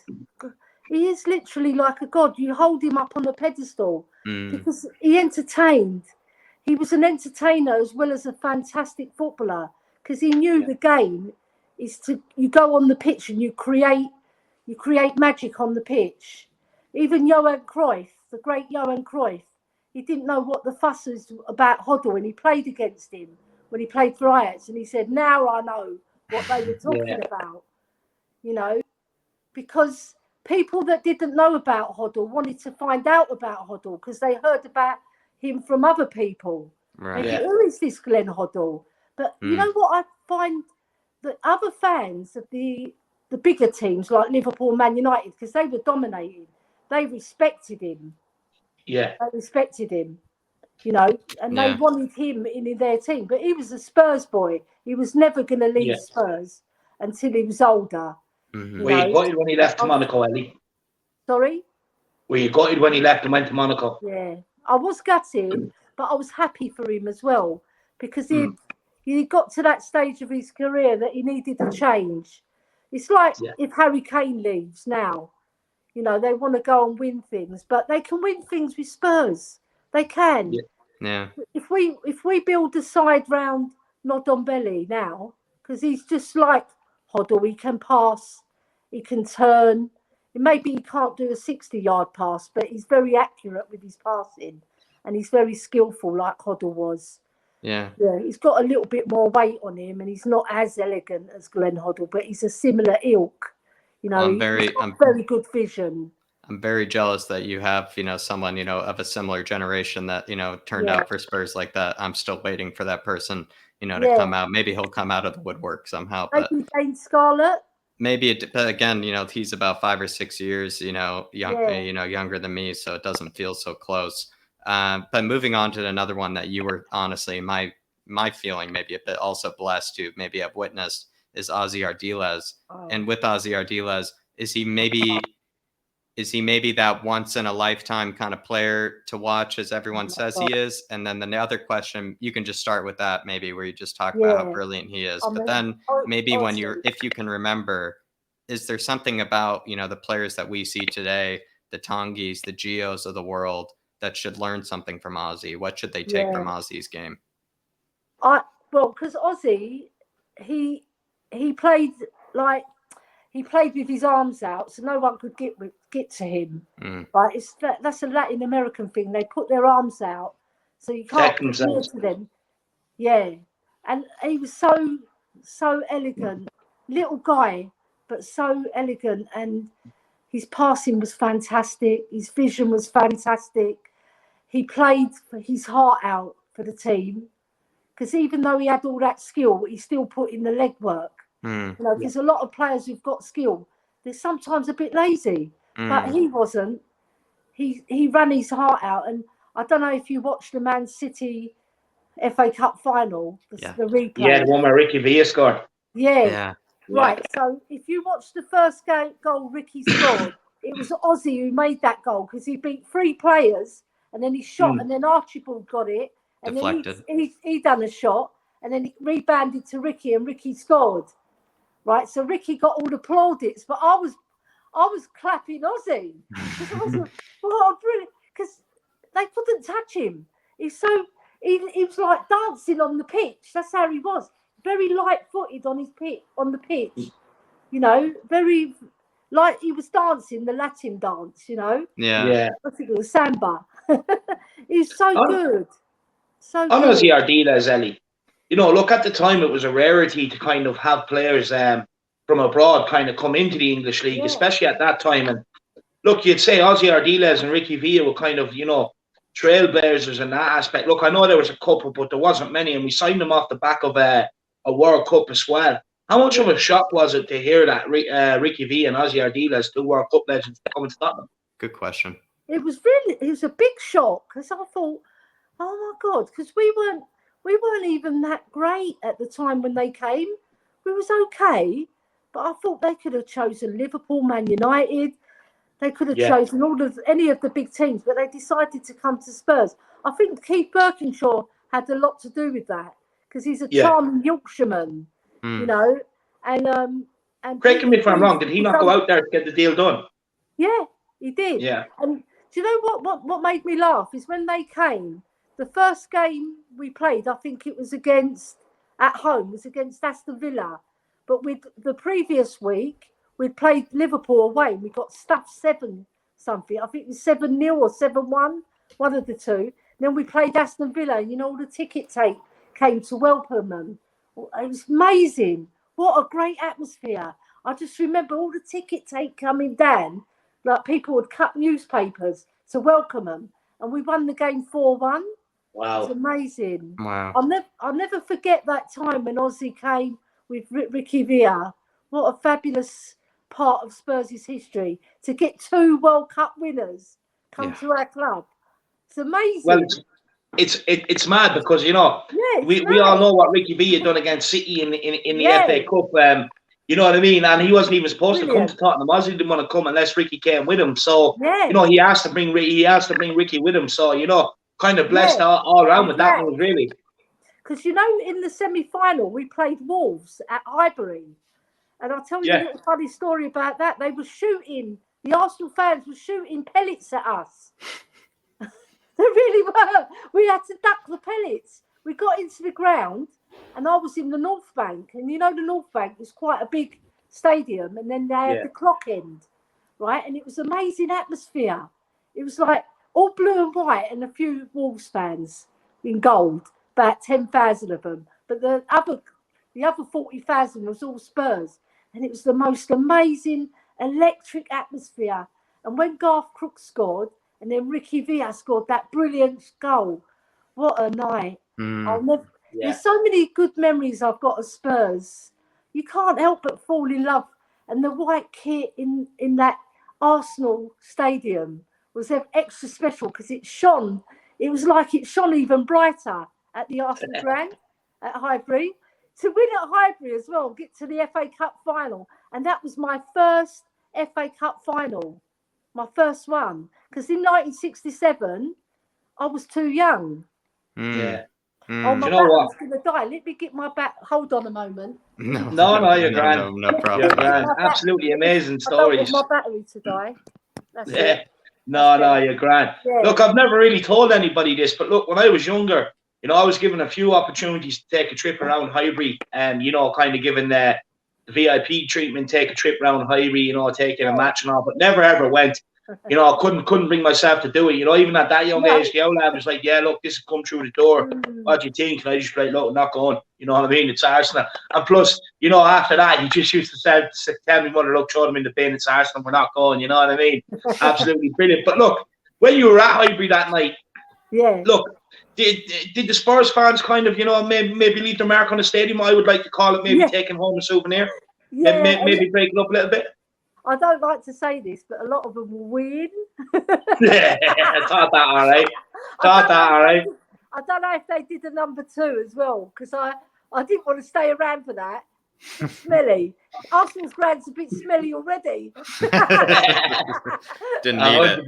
He is literally like a god. You hold him up on a pedestal because he entertained. He was an entertainer as well as a fantastic footballer, because he knew the game is you go on the pitch and you create magic on the pitch. Even Johan Cruyff, the great Johan Cruyff, he didn't know what the fuss was about Hoddle when he played against him, when he played for Ajax, and he said, now I know what they were talking about, you know, because people that didn't know about Hoddle wanted to find out about Hoddle because they heard about him from other people. Right. They think, who is this Glenn Hoddle? But you know what I find? That other fans of the bigger teams like Liverpool, Man United, because they were dominating, they respected him. Yeah. They respected him, you know, and they wanted him in their team. But he was a Spurs boy. He was never going to leave Spurs until he was older. Were you gutted when he left to Monaco, Elly? Sorry? Were you gutted when he left and went to Monaco? Yeah. I was gutted, but I was happy for him as well, because he got to that stage of his career that he needed a change. It's like if Harry Kane leaves now, you know, they want to go and win things, but they can win things with Spurs. They can. Yeah. If we build a side round Ndombele now, because he's just like Hoddle, he can pass, he can turn. Maybe he can't do a 60-yard pass, but he's very accurate with his passing, and he's very skillful like Hoddle was. Yeah, he's got a little bit more weight on him, and he's not as elegant as Glenn Hoddle, but he's a similar ilk. You know, he's got very good vision. I'm very jealous that you have, you know, someone, you know, of a similar generation that, you know, turned out for Spurs like that. I'm still waiting for that person, you know, to come out. Maybe he'll come out of the woodwork somehow. Maybe Jane Scarlett. Maybe but again, you know, he's about 5 or 6 years, you know, younger than me, so it doesn't feel so close. But moving on to another one that you were honestly, my feeling maybe a bit also blessed to maybe have witnessed is Ozzy Ardiles. And with Ozzy Ardiles, is he maybe that once in a lifetime kind of player to watch, as everyone says he is? And then the other question, you can just start with that, maybe, where you just talk about how brilliant he is. But then maybe if you can remember, is there something about, you know, the players that we see today, the Tongis, the Gios of the world, that should learn something from Ozzy? What should they take from Ozzy's game? Because Ozzy, he played with his arms out, so no one could get to him. Right? That's a Latin American thing. They put their arms out, so you can't get near to them. Yeah, and he was so elegant, little guy, but so elegant, and His passing was fantastic. His vision was fantastic. He played his heart out for the team, because even though he had all that skill, he still put in the legwork. There's a lot of players who've got skill. They're sometimes a bit lazy, but he wasn't. He ran his heart out. And I don't know if you watched the Man City FA Cup final, the replay. Yeah, the one where Ricky Villa scored. Yeah. Right. So if you watch the first goal Ricky scored, it was Ozzy who made that goal, because he beat 3 players and then he shot and then Archibald got it and deflected. Then he done a shot and then he rebounded to Ricky and Ricky scored. Right. So Ricky got all the plaudits, but I was clapping Ozzy, because I was brilliant, because they couldn't touch him. He was like dancing on the pitch. That's how he was. Very light-footed on the pitch, very like he was dancing the Latin dance, Yeah. What's it called? Samba. He's so good. So on good. Ozzy Ardiles, Elly. Look, at the time it was a rarity to kind of have players from abroad kind of come into the English league, especially at that time. And look, you'd say Ozzy Ardiles and Ricky Villa were kind of, trailblazers in that aspect. Look, I know there was a couple, but there wasn't many, and we signed them off the back of a World Cup as well. How much of a shock was it to hear that Ricky Villa and Ozzy Ardiles, 2 World Cup legends, coming to Tottenham? Good question. It was a big shock, because I thought, oh my God, because we weren't even that great at the time when they came. We was okay, but I thought they could have chosen Liverpool, Man United. They could have chosen any of the big teams, but they decided to come to Spurs. I think Keith Birkinshaw had a lot to do with that, because he's a charming Yorkshireman, and correct me if I'm wrong, did he not go out there to get the deal done? Yeah, he did. Yeah. And do you know what made me laugh is when they came, the first game we played, I think it was at home, was against Aston Villa. But with the previous week, we played Liverpool away and we got stuffed 7-something. I think it was 7-0 or 7-1, one of the two. Then we played Aston Villa, and all the ticket tape came to welcome them. It was amazing. What a great atmosphere. I just remember all the ticket tape coming down, like people would cut newspapers to welcome them. And we won the game 4-1. Wow. It was amazing. Wow. I'll never forget that time when Ozzy came with Ricky Villa. What a fabulous part of Spurs' history to get 2 World Cup winners come to our club. It's amazing. Well, it's mad, because we all know what Ricky Villa done against City in the FA Cup. You know what I mean? And he wasn't even supposed to come to Tottenham. Ozzy didn't want to come unless Ricky came with him. So he asked to bring Ricky with him. So kind of blessed all around with that move, really. Because in the semi-final we played Wolves at Highbury. And I'll tell you a little funny story about that. They were shooting, the Arsenal fans were shooting pellets at us. They really were. We had to duck the pellets. We got into the ground and I was in the North Bank. And the North Bank was quite a big stadium. And then they had the clock end, right? And it was amazing atmosphere. It was like all blue and white and a few Wolves fans in gold, about 10,000 of them. But the other 40,000 was all Spurs. And it was the most amazing electric atmosphere. And when Garth Crooks scored, and then Ricky Villa scored that brilliant goal, what a night. There's so many good memories I've got of Spurs. You can't help but fall in love. And the white kit in that Arsenal stadium was extra special, because it shone. It was like it shone even brighter at the Arsenal ground at Highbury. To win at Highbury as well, get to the FA Cup final. And that was my first FA Cup final, my first one. Because in 1967, I was too young. Yeah. Oh, my battery's going to die. Let me get my back. Hold on a moment. No, you're grand. No problem. You're grand. Absolutely amazing stories. I don't want my battery to die. That's it. No, you're grand. Yeah. Look, I've never really told anybody this, but look, when I was younger, I was given a few opportunities to take a trip around Highbury, and kind of given the VIP treatment, take a trip around Highbury, taking a match and all, but never ever went. You know, I couldn't bring myself to do it. You know, even at that young age, the old lad was like, "Yeah, look, this has come through the door. What do you think?" And I just like, "Look, I'm not going." You know what I mean? It's Arsenal. And plus, you know, after that, he just used to tell me, "Mother, look, throw them in the bin. It's Arsenal. We're not going." You know what I mean? Absolutely brilliant. But look, when you were at Highbury that night, look, did the Spurs fans kind of, you know, maybe leave their mark on the stadium? I would like to call it maybe taking home a souvenir. Yeah, maybe break it up a little bit. I don't like to say this, but a lot of them will win. I thought that all right. I don't know if they did a number 2 as well, because I didn't want to stay around for that. It's smelly. Arsenal's ground's a bit smelly already. Didn't need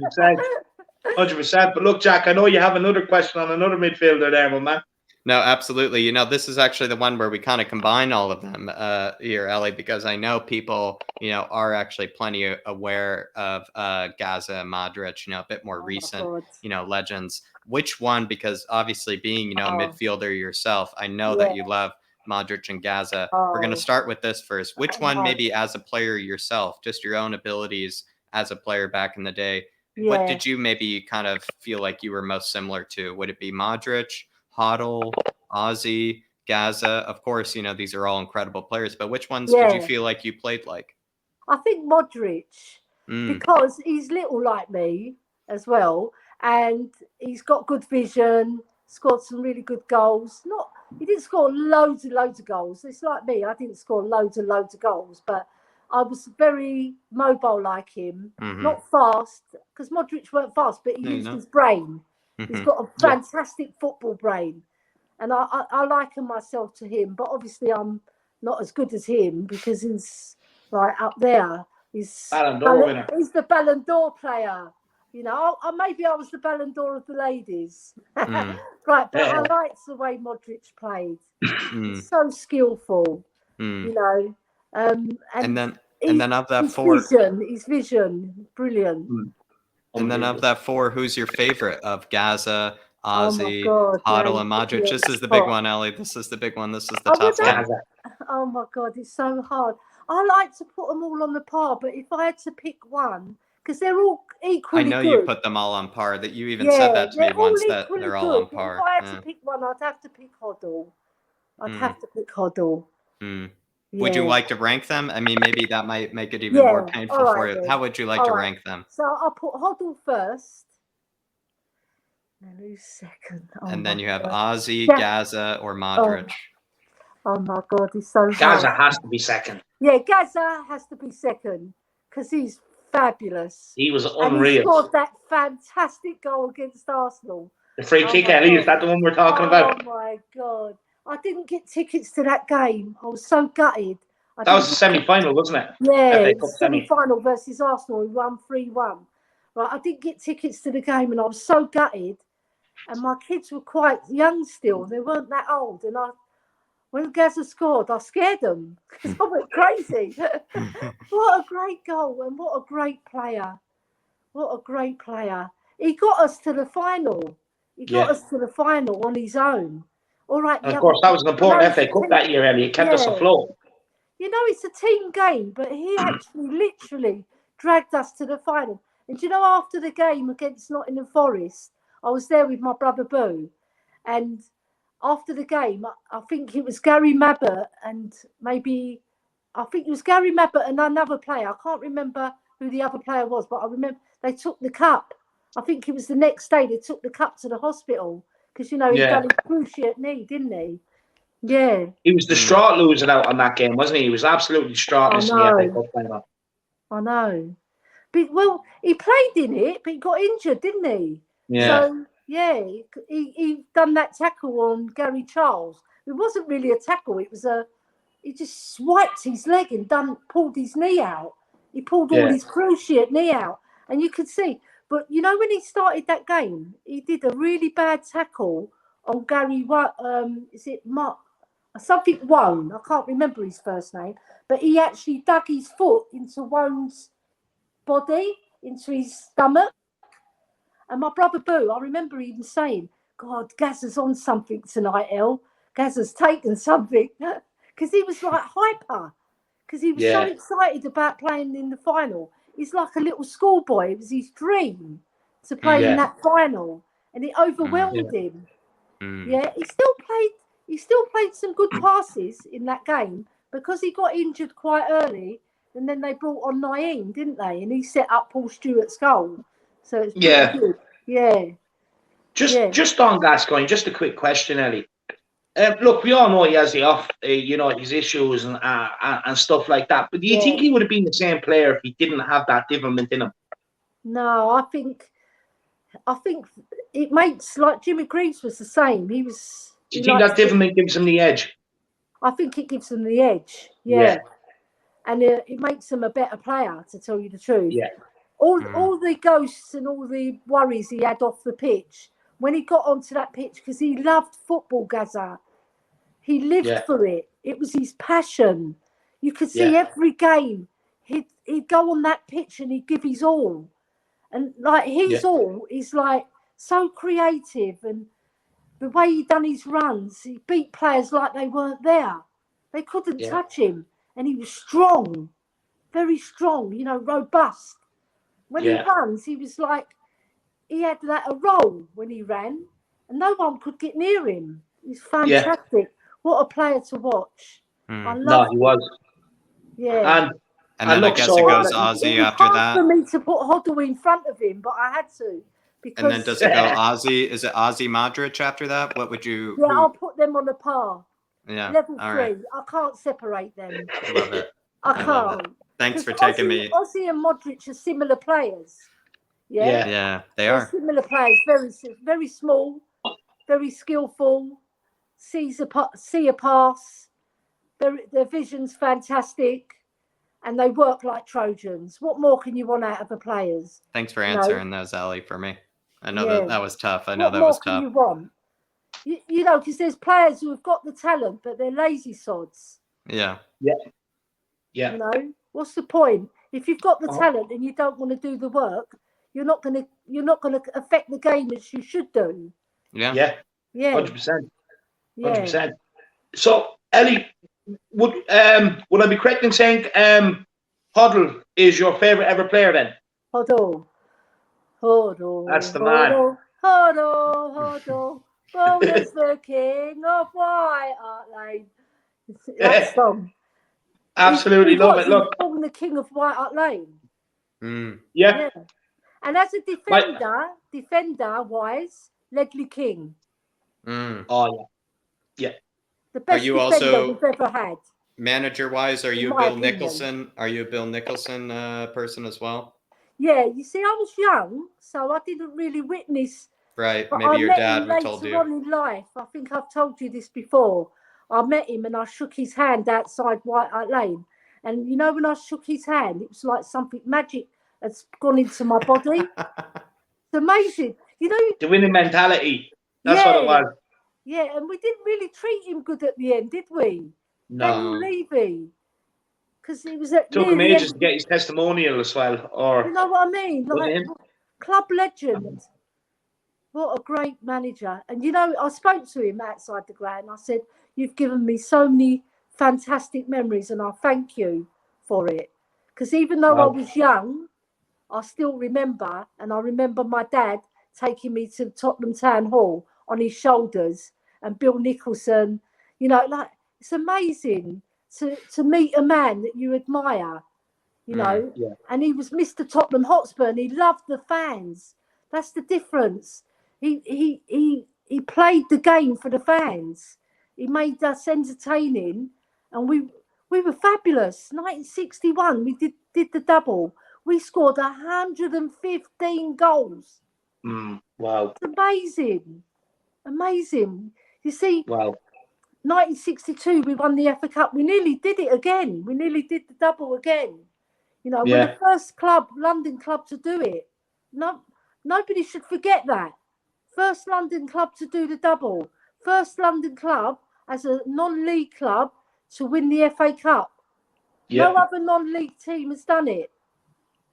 100%. But look, Jack, I know you have another question on another midfielder there, my man. No, absolutely. You know, this is actually the one where we kind of combine all of them here, Elly, because I know people, you know, are actually plenty aware of Gaza and Modric, you know, a bit more recent, you know, legends. Which one, because obviously being, you know, a midfielder yourself, I know that you love Modric and Gaza. We're going to start with this first. Which one, maybe as a player yourself, just your own abilities as a player back in the day, what did you maybe kind of feel like you were most similar to? Would it be Modric, Hoddle, Ozzy, Gaza? Of course, you know, these are all incredible players, but which ones did you feel like you played like? I think Modric, because he's little like me as well, and he's got good vision, scored some really good goals. He didn't score loads and loads of goals. It's like me, I didn't score loads and loads of goals, but I was very mobile like him, not fast, because Modric weren't fast, but he used his brain. He's got a fantastic football brain, and I liken myself to him. But obviously, I'm not as good as him because he's like up there. He's Ballon d'Or winner. He's the Ballon d'Or player. You know, maybe I was the Ballon d'Or of the ladies, right? But I liked the way Modric played. He's so skillful, you know. And then of that four, his vision, brilliant. And then of that 4, who's your favorite of Gaza, Ozzy, Hoddle, and Modric? This is the big one, Elly. This is the big one. This is the tough one. Oh my God, it's so hard. I like to put them all on the par, but if I had to pick one, because they're all equally good. I know you put them all on par. That you even said that to me once, that they're all on par. If I had to pick one, I'd have to pick Hoddle. I'd have to pick Hoddle. Would you like to rank them? I mean, maybe that might make it even more painful for you. How would you like to rank them? So I'll put Hoddle first. And who's second? And then you have Ozzy, Gaza, or Modric. Oh my God, he's so Gaza has to be second. Yeah, Gaza has to be second because he's fabulous. He was unreal. And he scored that fantastic goal against Arsenal. The free kick, Elly, is that the one we're talking about? Oh my God. I didn't get tickets to that game. I was so gutted. That was the semi-final, wasn't it? Yeah, semi-final versus Arsenal. We won 3-1. Right, I didn't get tickets to the game, and I was so gutted. And my kids were quite young still; they weren't that old. And when Gaza scored, I scared them because I went crazy. What a great goal, and what a great player! What a great player! He got us to the final. He got us to the final on his own. All right. And of course, that was an important FA Cup that year, Elly. It kept us afloat. You know, it's a team game, but he actually literally dragged us to the final. And you know, after the game against Nottingham Forest, I was there with my brother Boo. And after the game, I think it was Gary Mabbott and another player. I can't remember who the other player was, but I remember they took the cup. I think it was the next day they took the cup to the hospital. Because, you know, he done his cruciate knee, didn't he? Yeah. He was distraught losing out on that game, wasn't he? He was absolutely distraught missing the FA Cup final. I know. But, well, he played in it, but he got injured, didn't he? Yeah. So, yeah, he done that tackle on Gary Charles. It wasn't really a tackle. It was he just swiped his leg and pulled his knee out. He pulled all his cruciate knee out. And you could see. But, you know, when he started that game, he did a really bad tackle on Gary, is it Mark? Something Wone. I can't remember his first name. But he actually dug his foot into Wone's body, into his stomach. And my brother Boo, I remember even saying, God, Gaza's on something tonight, El. Gaza's taken something. Because he was like hyper. Because he was so excited about playing in the final. he's like a little schoolboy. It was his dream to play in that final, and it overwhelmed him. Yeah, he still played some good passes in that game because he got injured quite early, and then they brought on Naeem, didn't they? And he set up Paul Stewart's goal, so it's pretty good. Yeah. Just on Gascoigne, just a quick question, Elly. Look, we all know he has his issues and stuff like that. But do you think he would have been the same player if he didn't have that development in him? No, I think it makes, like Jimmy Greaves was the same. Do you think that development gives him the edge? I think it gives him the edge. Yeah. And it makes him a better player, to tell you the truth. Yeah. All the ghosts and all the worries he had off the pitch, when he got onto that pitch, because he loved football, Gaza. He lived for it. It was his passion. You could see every game. He'd go on that pitch and he'd give his all. And like his all is like so creative, and the way he done his runs, he beat players like they weren't there. They couldn't touch him. And he was strong, very strong, robust. When he runs, he was like, he had a roll when he ran, and no one could get near him. He's fantastic. Yeah. What a player to watch. I love him. He was. Yeah. And then I guess it goes Ozzy after that. It was hard for me to put Hoddle in front of him, but I had to. Because, and then does it go Ozzy? Is it Ozzy Modric after that? What would you... Yeah, I'll put them on a par. Yeah. Level 3. Right. I can't separate them. Love it. I can't. Thanks for taking me. Ozzy and Modric are similar players. Yeah, they are. They're similar players. Very, very small, very skillful, see a pass. Their vision's fantastic, and they work like Trojans. What more can you want out of the players? Thanks for answering those, Elly, for me. I know that was tough. I know that was tough. What more can you want? Because there's players who have got the talent, but they're lazy sods. Yeah. What's the point? If you've got the talent and you don't want to do the work, you're not gonna affect the game as you should do. Yeah. 100%. 100%. So, Elly, would I be correct in saying Hoddle is your favourite ever player then? Hoddle. That's the man. Hoddle. Paul is the king of White Hart Lane. That song. Absolutely love it. Look, Paul the king of White Hart Lane. Yeah. And as a defender-wise, Ledley King. Oh yeah. The best defender we've ever had. Manager-wise, are you a Bill Nicholson? Are you a Bill Nicholson person as well? Yeah, you see, I was young, so I didn't really witness. Right, maybe your dad would told you. Later on in life, I think I've told you this before. I met him and I shook his hand outside White Hart Lane. And when I shook his hand, it was like something magic has gone into my body. It's amazing. The winning mentality. That's what it was. Yeah, and we didn't really treat him good at the end, did we? No. Daniel Levy. Because he was took him ages to get his testimonial as well. Or you know what I mean? Like club legend. What a great manager. And I spoke to him outside the ground. I said, you've given me so many fantastic memories and I thank you for it. Because even though I was young, I still remember, and I remember my dad taking me to Tottenham Town Hall on his shoulders, and Bill Nicholson, it's amazing to meet a man that you admire, and he was Mr. Tottenham Hotspur and he loved the fans. That's the difference. He played the game for the fans. He made us entertaining, and we were fabulous. 1961, we did the double. We scored 115 goals. Wow. It's amazing. You see, 1962, we won the FA Cup. We nearly did it again. We nearly did the double again. We're the first London club to do it. Nobody should forget that. First London club to do the double. First London club as a non-league club to win the FA Cup. No other non-league team has done it.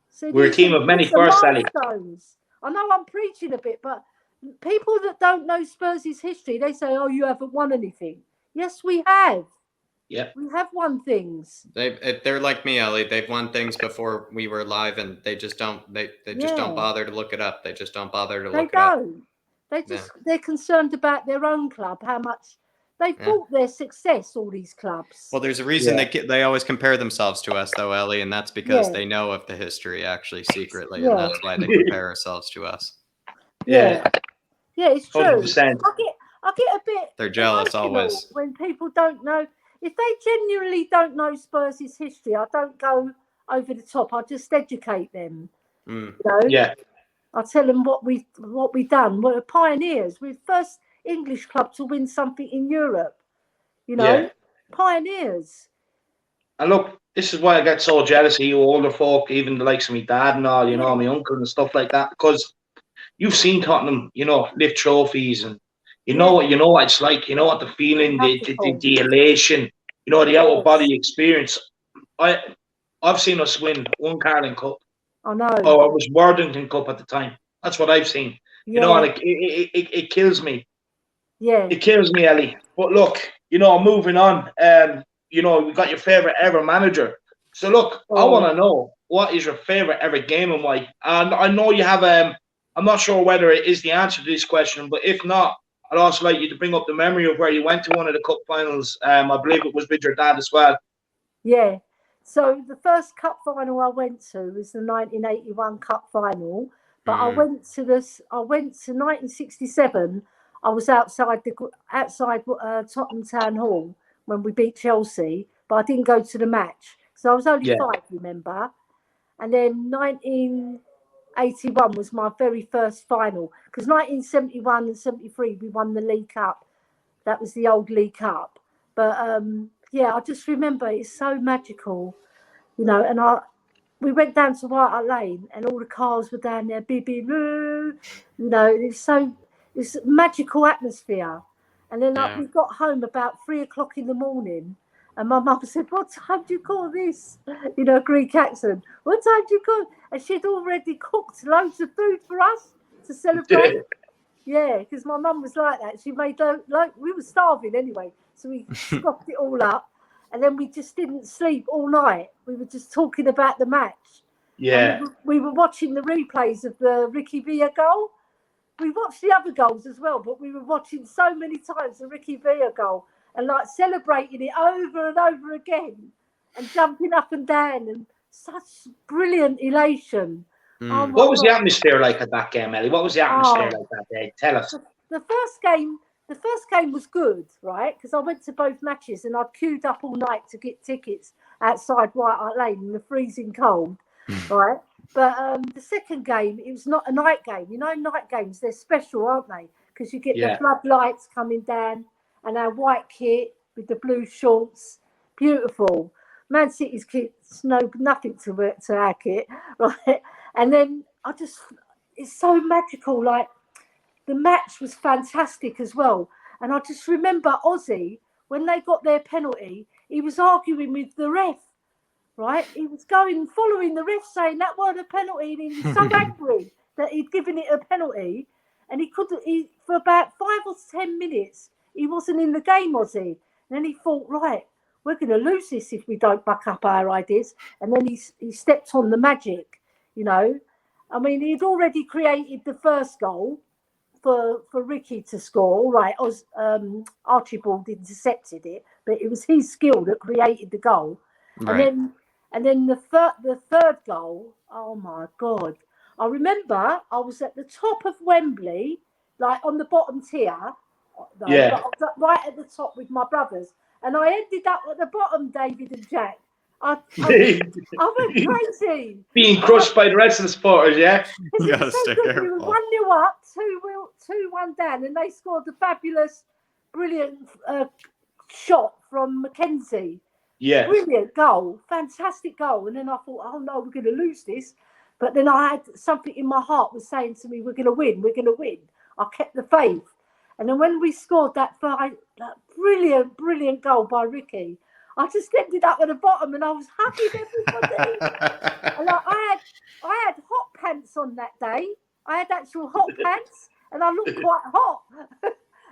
So we're a team of many firsts, Elly. I know I'm preaching a bit, but people that don't know Spurs' history, they say, oh, you haven't won anything. Yes, we have. Yeah. We have won things. They're like me, Elly. They've won things before we were live, and they just don't. They just don't bother to look it up. They just don't bother to look it up. They're concerned about their own club, how much they've bought their success. All these clubs. Well, there's a reason they always compare themselves to us, though, Elly, and that's because they know of the history actually secretly, and that's why they compare ourselves to us. Yeah, it's true. 100%. I get a bit. They're jealous always when people don't know. If they genuinely don't know Spurs' history, I don't go over the top. I just educate them. You know? Yeah. I tell them what we done. We're pioneers. We're the first English club to win something in Europe. You know, pioneers. And look, this is why I get so jealous of you older folk, even the likes of my dad and all, you know, my uncle and stuff like that, because you've seen Tottenham, you know, lift trophies, and you know what it's like. You know what the feeling, the elation, you know, the out of body experience. I've seen us win one Carling Cup. I know. Oh, it was Worthington Cup at the time. That's what I've seen. You know, and it kills me. Yeah. It kills me, Elly. But look, you know, moving on. You know, we got your favorite ever manager. So look, I want to know, what is your favorite ever game and why? And I know you have I'm not sure whether it is the answer to this question, but if not, I'd also like you to bring up the memory of where you went to one of the cup finals. I believe it was with your dad as well. Yeah. So the first cup final I went to was the 1981 cup final, but I went to 1967. I was outside Tottenham Town Hall when we beat Chelsea, but I didn't go to the match. So I was only 5, remember? And then 1981 was my very first final, because 1971 and 73 we won the League Cup. That was the old League Cup. But I just remember it's so magical, you know. And we went down to White Hart Lane, and all the cars were down there, you know. It's a magical atmosphere. And then we got home about 3 o'clock in the morning, and my mum said, "What time do you call this?" You know, Greek accent. "What time do you call?" And she'd already cooked loads of food for us to celebrate. Yeah, because my mum was like that. She made we were starving anyway, so we stocked it all up, and then we just didn't sleep all night. We were just talking about the match. Yeah, and we were watching the replays of the Ricky Villa goal. We watched the other goals as well, but we were watching so many times the Ricky Villa goal and like celebrating it over and over again, and jumping up and down, and such brilliant elation. Oh, what was the atmosphere like at that game, Elly? What was the atmosphere like that day? Tell us. The first game was good, right? Because I went to both matches, and I'd queued up all night to get tickets outside White Hart Lane in the freezing cold, right? But the second game, it was not a night game. You know, night games, they're special, aren't they? Because you get the floodlights coming down, and our white kit with the blue shorts, beautiful. Man City's kits, nothing to our kit, right? And then it's so magical. Like, the match was fantastic as well. And I just remember Ozzy, when they got their penalty, he was arguing with the ref, right? He was following the ref, saying that wasn't a penalty. And he was so angry that he'd given it a penalty. And for about 5 or 10 minutes, he wasn't in the game, Ozzy. And then he thought, right, we're going to lose this if we don't back up our ideas. And then he stepped on the magic, you know. I mean, he'd already created the first goal for Ricky to score, right? Archibald intercepted it, but it was his skill that created the goal. Right. And then the third goal, oh my God. I remember I was at the top of Wembley, like on the bottom tier, right at the top with my brothers. And I ended up at the bottom, David and Jack. I went crazy. Being crushed by the rest of the supporters, yeah? We were 1-0 up, 2-1 down, and they scored a fabulous, brilliant shot from Mackenzie. Yeah. Brilliant goal, fantastic goal. And then I thought, oh no, we're going to lose this. But then I had something in my heart was saying to me, we're going to win. I kept the faith. And then when we scored that brilliant goal by Ricky, I just ended up at the bottom, and I was hugging everybody. And I had hot pants on that day. I had actual hot pants, and I looked quite hot.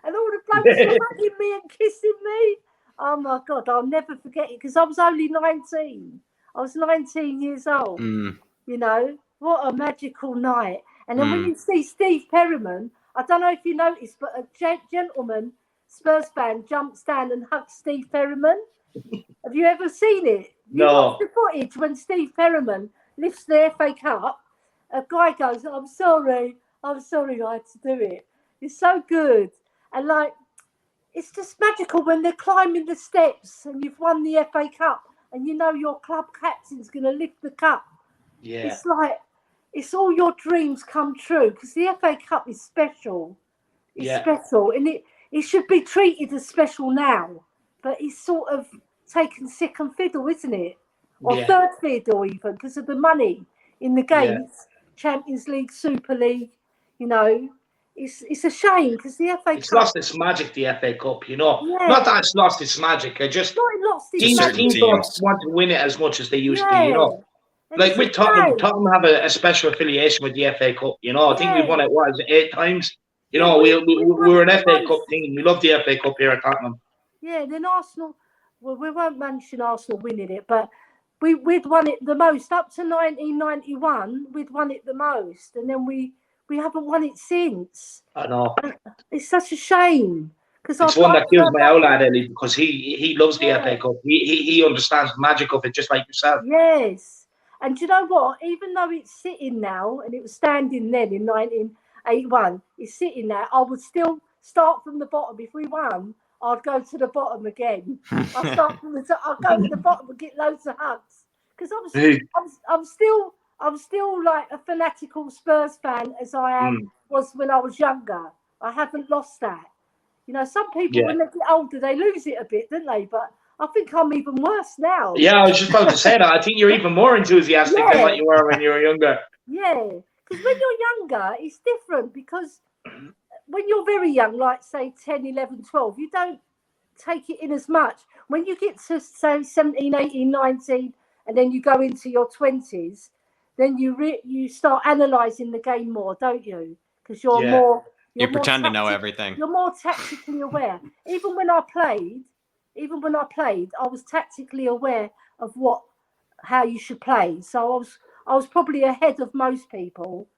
And all the blokes were hugging me and kissing me. Oh my God, I'll never forget it because I was only 19. I was 19 years old. You know, what a magical night. And then when you see Steve Perryman, I don't know if you noticed, but a gentleman, Spurs fan, jumps down and hugs Steve Perryman. Have you ever seen it? You watch the footage when Steve Perryman lifts the FA Cup. A guy goes, I'm sorry I had to do it. It's so good. And like, it's just magical when they're climbing the steps and you've won the FA Cup and you know your club captain's going to lift the cup. Yeah. It's like, it's all your dreams come true because the FA Cup is special. It's special. And it should be treated as special now. But it's sort of taken second fiddle, isn't it? Or third fiddle even because of the money in the games. Champions League, Super League, you know. It's a shame because the FA It's Cup... lost its magic, the FA Cup, you know. Not that it's lost its magic. Teams don't want to win it as much as they used to, you know. And like with Tottenham have a special affiliation with the FA Cup, you know. I think we've won it, 8 times? You know, we're an FA Cup team. We love the FA Cup here at Tottenham. Yeah, and then Arsenal, well, we won't mention Arsenal winning it, but we'd won it the most. Up to 1991, we'd won it the most. And then we haven't won it since. I know. It's such a shame. It's one that kills my old lad, Elly, because he loves the FA Cup. He understands the magic of it just like yourself. Yes. And do you know what? Even though it's sitting now, and it was standing then in 1981, it's sitting there, I would still start from the bottom. If we won, I'd go to the bottom again. I'd start from the top. I'd go to the bottom and get loads of hugs. Because I'm still like a fanatical Spurs fan as I was when I was younger. I haven't lost that. You know, some people when they get older they lose it a bit, don't they? But I think I'm even worse now. Yeah, I was just about to say that. I think you're even more enthusiastic than what you were when you were younger. Yeah, because when you're younger, it's different because when you're very young, like say 10, 11, 12, you don't take it in as much. When you get to say 17, 18, 19, and then you go into your 20s, then you start analysing the game more, don't you? Because you're more... You pretend to know everything. You're more tactically aware. Even when I played, I was tactically aware of how you should play. So I was probably ahead of most people,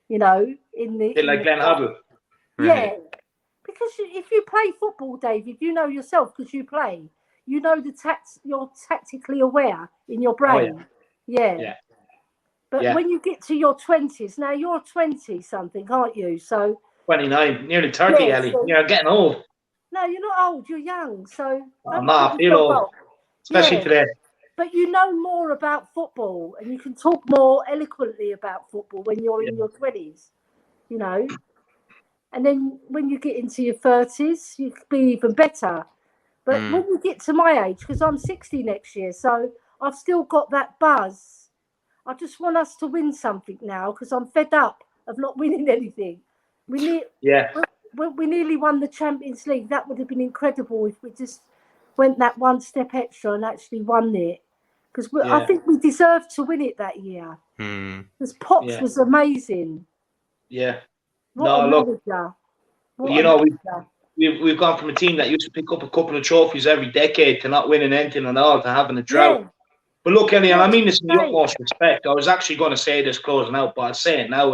you know, in the... like Glenn Hoddle. Yeah. Right. Because if you play football, David, you know yourself because you play. You know you're tactically aware in your brain. Oh, yeah. But when you get to your 20s, now you're 20-something, aren't you? So... 29, nearly 30, Elly. So you're getting old. No, you're not old. You're young. So I feel old, especially today. But you know more about football, and you can talk more eloquently about football when you're in your 20s. You know, and then when you get into your 30s, you could be even better. But when you get to my age, because I'm 60 next year, so I've still got that buzz. I just want us to win something now because I'm fed up of not winning anything. We nearly won the Champions League. That would have been incredible if we just went that one step extra and actually won it. Because I think we deserved to win it that year. Because Pops was amazing. Yeah. What a manager. We've gone from a team that used to pick up a couple of trophies every decade to not winning anything at all, to having a drought. Yeah. But look, Elly, and I mean this in the utmost respect. I was actually going to say this closing out, but I'll say it now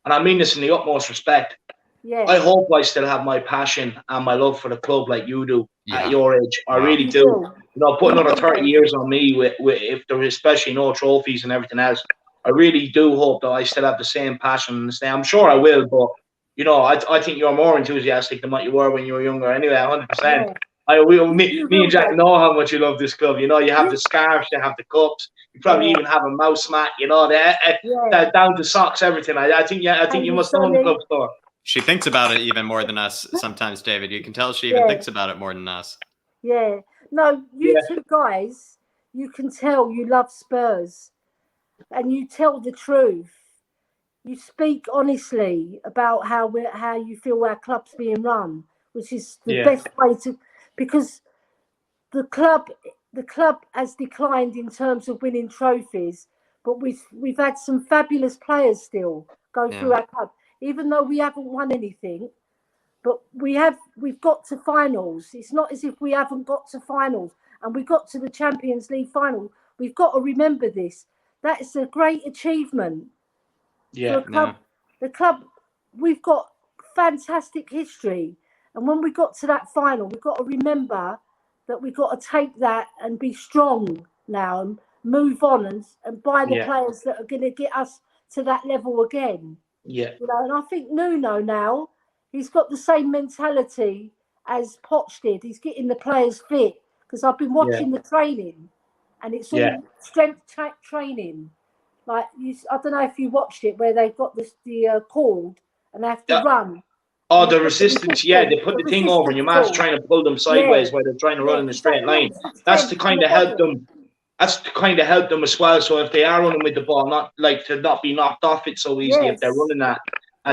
and I mean this in the utmost respect. Yeah. I hope I still have my passion and my love for the club like you do at your age. I really do. You know, put another 30 years on me with if there is especially no trophies and everything else. I really do hope that I still have the same passion. I'm sure I will, but you know, I think you're more enthusiastic than what you were when you were younger. Anyway, 100%. Me and Jack know how much you love this club. You know, you have the scarves, you have the cups, you probably even have a mouse mat. You know, they're down to socks, everything. I think you must own the club store. She thinks about it even more than us sometimes, David. You can tell she even thinks about it more than us. Yeah. No, you two guys, you can tell you love Spurs, and you tell the truth. You speak honestly about how you feel our club's being run, which is the best way to. Because the club has declined in terms of winning trophies, but we've had some fabulous players still go through our club. Even though we haven't won anything, but we've got to finals. It's not as if we haven't got to finals, and we got to the Champions League final. We've got to remember this. That is a great achievement. Yeah. For a club. The club, we've got fantastic history, and when we got to that final, we've got to remember that we've got to take that and be strong now and move on and buy the players that are going to get us to that level again. Yeah. You know, and I think Nuno now, he's got the same mentality as Poch did. He's getting the players fit, because I've been watching the training, and it's all strength training. Like, I don't know if you watched it, where they've got the cord and they have to run. Oh, the resistance, they put the thing over and your man's trying to pull them sideways while they're trying to run in a straight line. That's to kind of help them. That's to kind of help them as well. So if they are running with the ball, not be knocked off it so easily if they're running at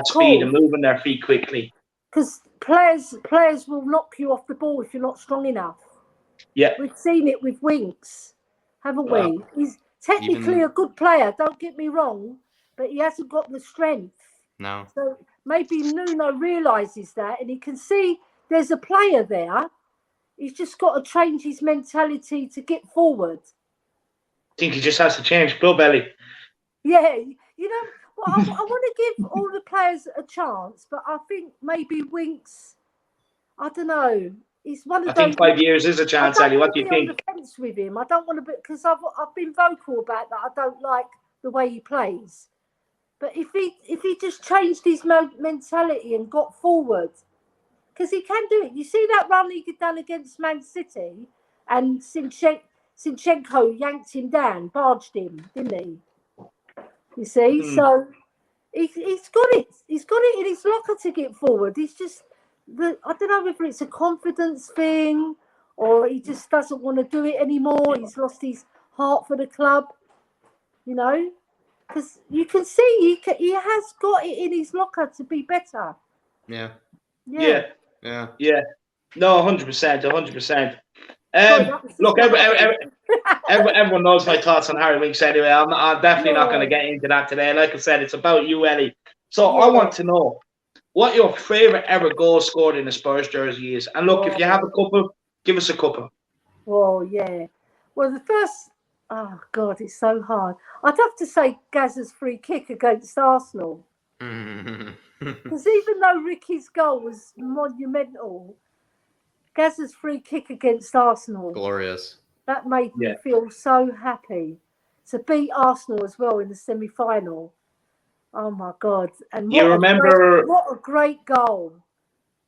speed and moving their feet quickly. Because players will knock you off the ball if you're not strong enough. Yeah. We've seen it with Winks, haven't we? He's technically a good player, don't get me wrong, but he hasn't got the strength. No. So maybe Nuno realises that, and he can see there's a player there. He's just got to change his mentality to get forward. I think he just has to change club, Elly. Yeah, you know, well, I want to give all the players a chance, but I think maybe Winks, I don't know. He's one of those. I think 5 years is a chance, Elly. What do you think? On the fence with him. I don't want to be, because I've been vocal about that. I don't like the way he plays. But if he just changed his mentality and got forward, because he can do it. You see that run he done against Man City, and Zinchenko yanked him down, barged him, didn't he? You see, so he's got it. He's got it in his locker to get forward. He's just, I don't know whether it's a confidence thing or he just doesn't want to do it anymore. He's lost his heart for the club, you know, because you can see he has got it in his locker to be better. Yeah. No, 100%, 100%. Look, everyone knows my thoughts on Harry Winks anyway. I'm definitely not going to get into that today. Like I said, it's about you, Elly. So I want to know what your favourite ever goal scored in a Spurs jersey is. And look, if you have a couple, give us a couple. Oh, yeah. Well, the first, oh, God, it's so hard. I'd have to say Gazza's free kick against Arsenal. Because even though Ricky's goal was monumental, Gazza's free kick against Arsenal. Glorious. That made me feel so happy. To beat Arsenal as well in the semi-final. Oh, my God. And what a great goal.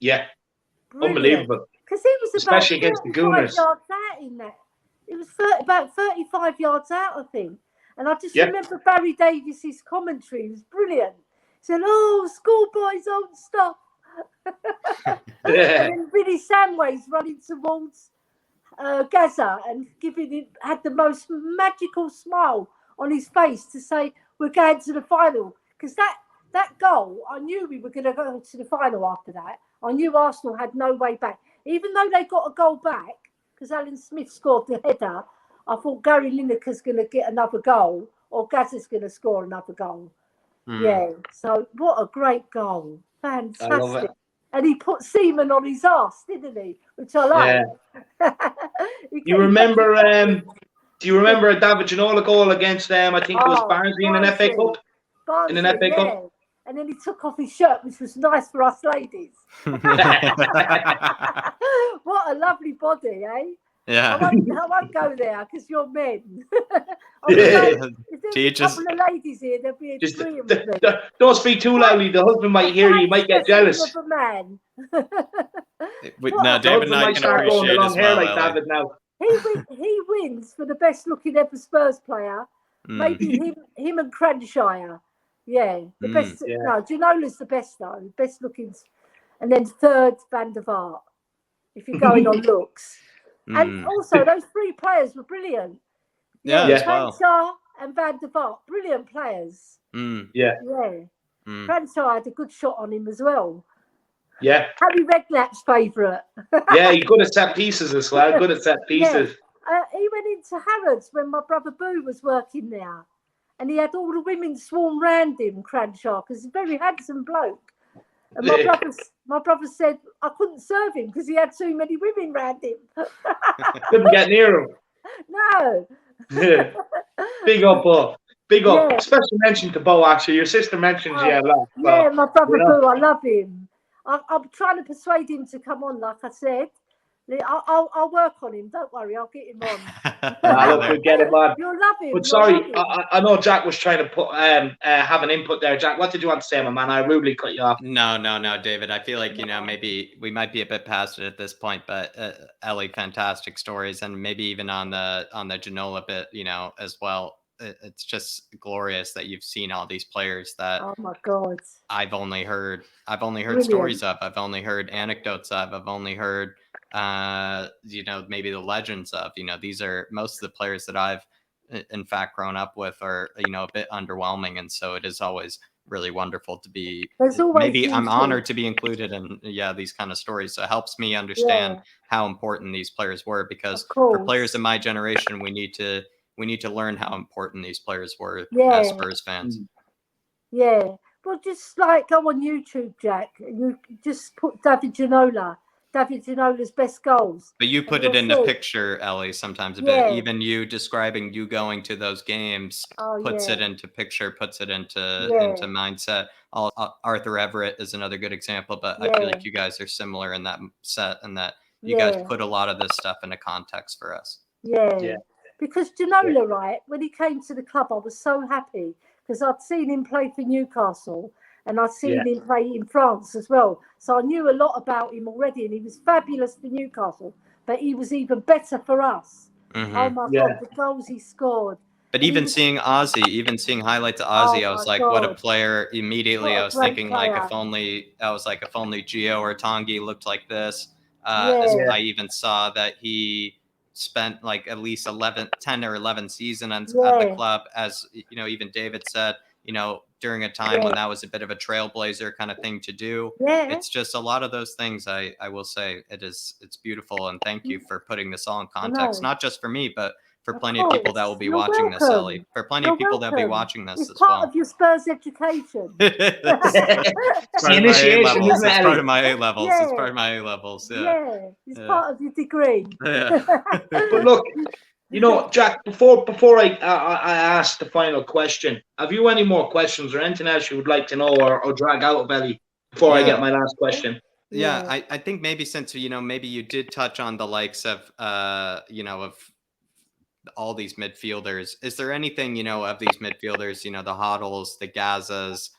Yeah. Brilliant. Unbelievable. Because he was especially against the Gooners. Yards out in that. It was about 35 yards out, I think. And I just remember Barry Davies's commentary. It was brilliant. He said, "Oh, schoolboys don't stop." And then Billy Samways running towards Gazza and had the most magical smile on his face to say, "We're going to the final." Because that goal, I knew we were going to go to the final after that. I knew Arsenal had no way back. Even though they got a goal back, because Alan Smith scored the header, I thought Gary Lineker's going to get another goal or Gazza's going to score another goal. Yeah, so what a great goal. Fantastic. I love it. And he put Seaman on his arse, didn't he? Which I like. Yeah. Do you remember a David Ginola goal against I think it was Barnsley in an FA Cup? In an FA Cup? And then he took off his shirt, which was nice for us ladies. What a lovely body, eh? Yeah. I won't go there because you're men. If there's a couple of ladies here, there'll be a dream with me. Don't speak too loudly. The husband might hear you. He might get jealous. Of a man. No, David and I can appreciate as well. Like David now. He wins for the best looking ever Spurs player. Maybe him and Cranshire. Yeah, the best. Yeah. No, Ginola's the best though. Best looking, and then third Van der Vaart. If you're going on looks, and also those three players were brilliant. Cranshire and Van der Vaart, brilliant players. Cranshire had a good shot on him as well. Yeah. Harry Redknapp's favourite. Yeah, he's good at set pieces as well. Good at set pieces. Yeah. He went into Harrods when my brother Boo was working there. And he had all the women swarm round him, Cranshaw, because he's a very handsome bloke. And my brother said I couldn't serve him because he had too many women around him. Couldn't get near him. No. Big up, Bo. Big up. Yeah. Special mention to Bo, actually. Your sister mentions you a lot. Yeah, my brother Boo, I love him. I'm trying to persuade him to come on, like I said. I'll work on him. Don't worry, I'll get him on. Look, we'll get him on. You'll love him. But sorry, I know Jack was trying to put have an input there. Jack, what did you want to say, my man? I rudely cut you off. No, David. I feel like, maybe we might be a bit past it at this point, but Elly, fantastic stories, and maybe even on the Ginola bit, as well. It's just glorious that you've seen all these players that, oh my God, I've only heard Brilliant. stories of. I've only heard anecdotes of. I've only heard maybe the legends of. These are most of the players that I've in fact grown up with are a bit underwhelming, and so it is always really wonderful to be. Maybe I'm honored to be included in these kind of stories. So it helps me understand how important these players were, because for players in my generation, we need to learn how important these players were as Spurs fans. Yeah. Well, just like go on YouTube, Jack, and you just put David Ginola's best goals. But you put it in a picture, Elly, sometimes a bit. Even you describing you going to those games puts it into picture, puts it into mindset. Arthur Everett is another good example, but I feel like you guys are similar in that set, and that you guys put a lot of this stuff into context for us. Yeah. Because Ginola, right, when he came to the club, I was so happy because I'd seen him play for Newcastle and I'd seen him play in France as well. So I knew a lot about him already, and he was fabulous for Newcastle, but he was even better for us. Mm-hmm. Oh, my God, the goals he scored. But even seeing highlights of Ozzy, I was like, what a player. Immediately, I was thinking, player. If only Gio or Tanguy looked like this. I even saw that he spent like at least 10 or 11 seasons at the club, as even David said, during a time when that was a bit of a trailblazer kind of thing to do. It's just a lot of those things. I will say it's beautiful, and thank you for putting this all in context, not just for me, but for plenty of people that will be watching this, Elly. For plenty of people that will be watching this as well. It's part of your Spurs education. It's the initiation, isn't it? It's part of my A levels. It's part of my A levels. Yeah, it's part of your degree. But look, Jack, before I ask the final question, have you any more questions or anything else you would like to know or drag out of Elly before I get my last question? Yeah, I think maybe since maybe you did touch on the likes of of all these midfielders, is there anything of these midfielders, the Hoddles, the Gazas,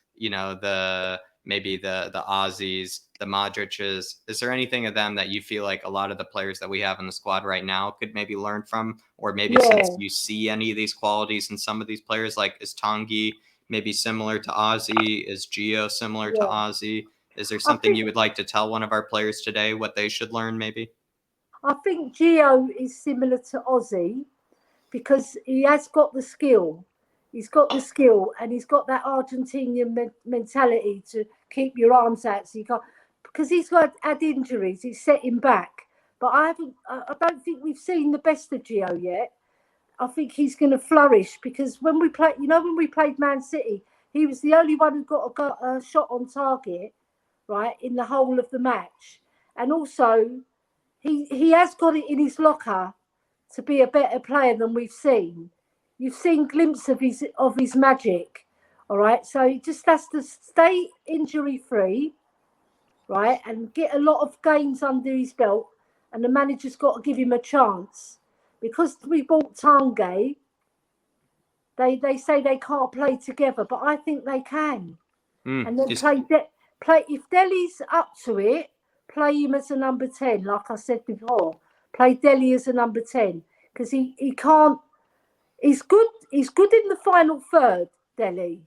maybe the Aussies, the Modric's, is there anything of them that you feel like a lot of the players that we have in the squad right now could maybe learn from? Or maybe since you see any of these qualities in some of these players, like is Tanguy maybe similar to Ozzy? Is Gio similar to Ozzy? Is there something you would like to tell one of our players today, what they should learn maybe? I think Gio is similar to Ozzy because he has got the skill. He's got the skill, and he's got that Argentinian mentality to keep your arms out. So you can't, because he's had injuries, he's set him back. But I don't think we've seen the best of Gio yet. I think he's going to flourish because when we played, when we played Man City, he was the only one who got a shot on target, right, in the whole of the match. And also, he has got it in his locker to be a better player than we've seen. You've seen glimpses of his magic, all right? So he just has to stay injury-free, right, and get a lot of games under his belt, and the manager's got to give him a chance. Because we bought Tanguy, they say they can't play together, but I think they can. And then play if Dele's up to it, play him as a number 10, like I said before. Play Dele as a number 10, because he can't. He's good in the final third, Dele.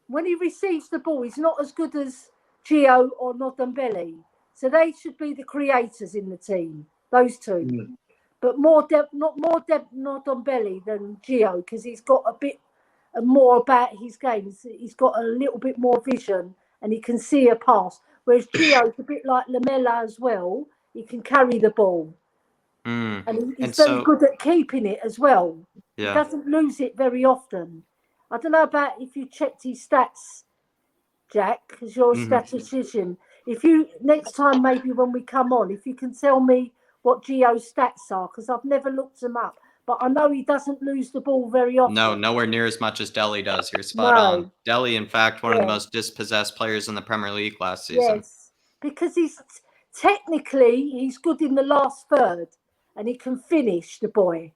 When he receives the ball, he's not as good as Gio or Ndombele. So they should be the creators in the team, those two. But more Ndombele than Gio, because he's got a bit more about his game. He's got a little bit more vision, and he can see a pass. Whereas Gio's a bit like Lamela as well. He can carry the ball. And he's very good at keeping it as well. He doesn't lose it very often. I don't know about if you checked his stats, Jack, because you're a statistician. If you next time, maybe when we come on, if you can tell me what Gio's stats are, because I've never looked them up, but I know he doesn't lose the ball very often. No, nowhere near as much as Delly does. You're spot on. Delly, in fact, one of the most dispossessed players in the Premier League last season. Yes, because he's good in the last third, and he can finish, the boy.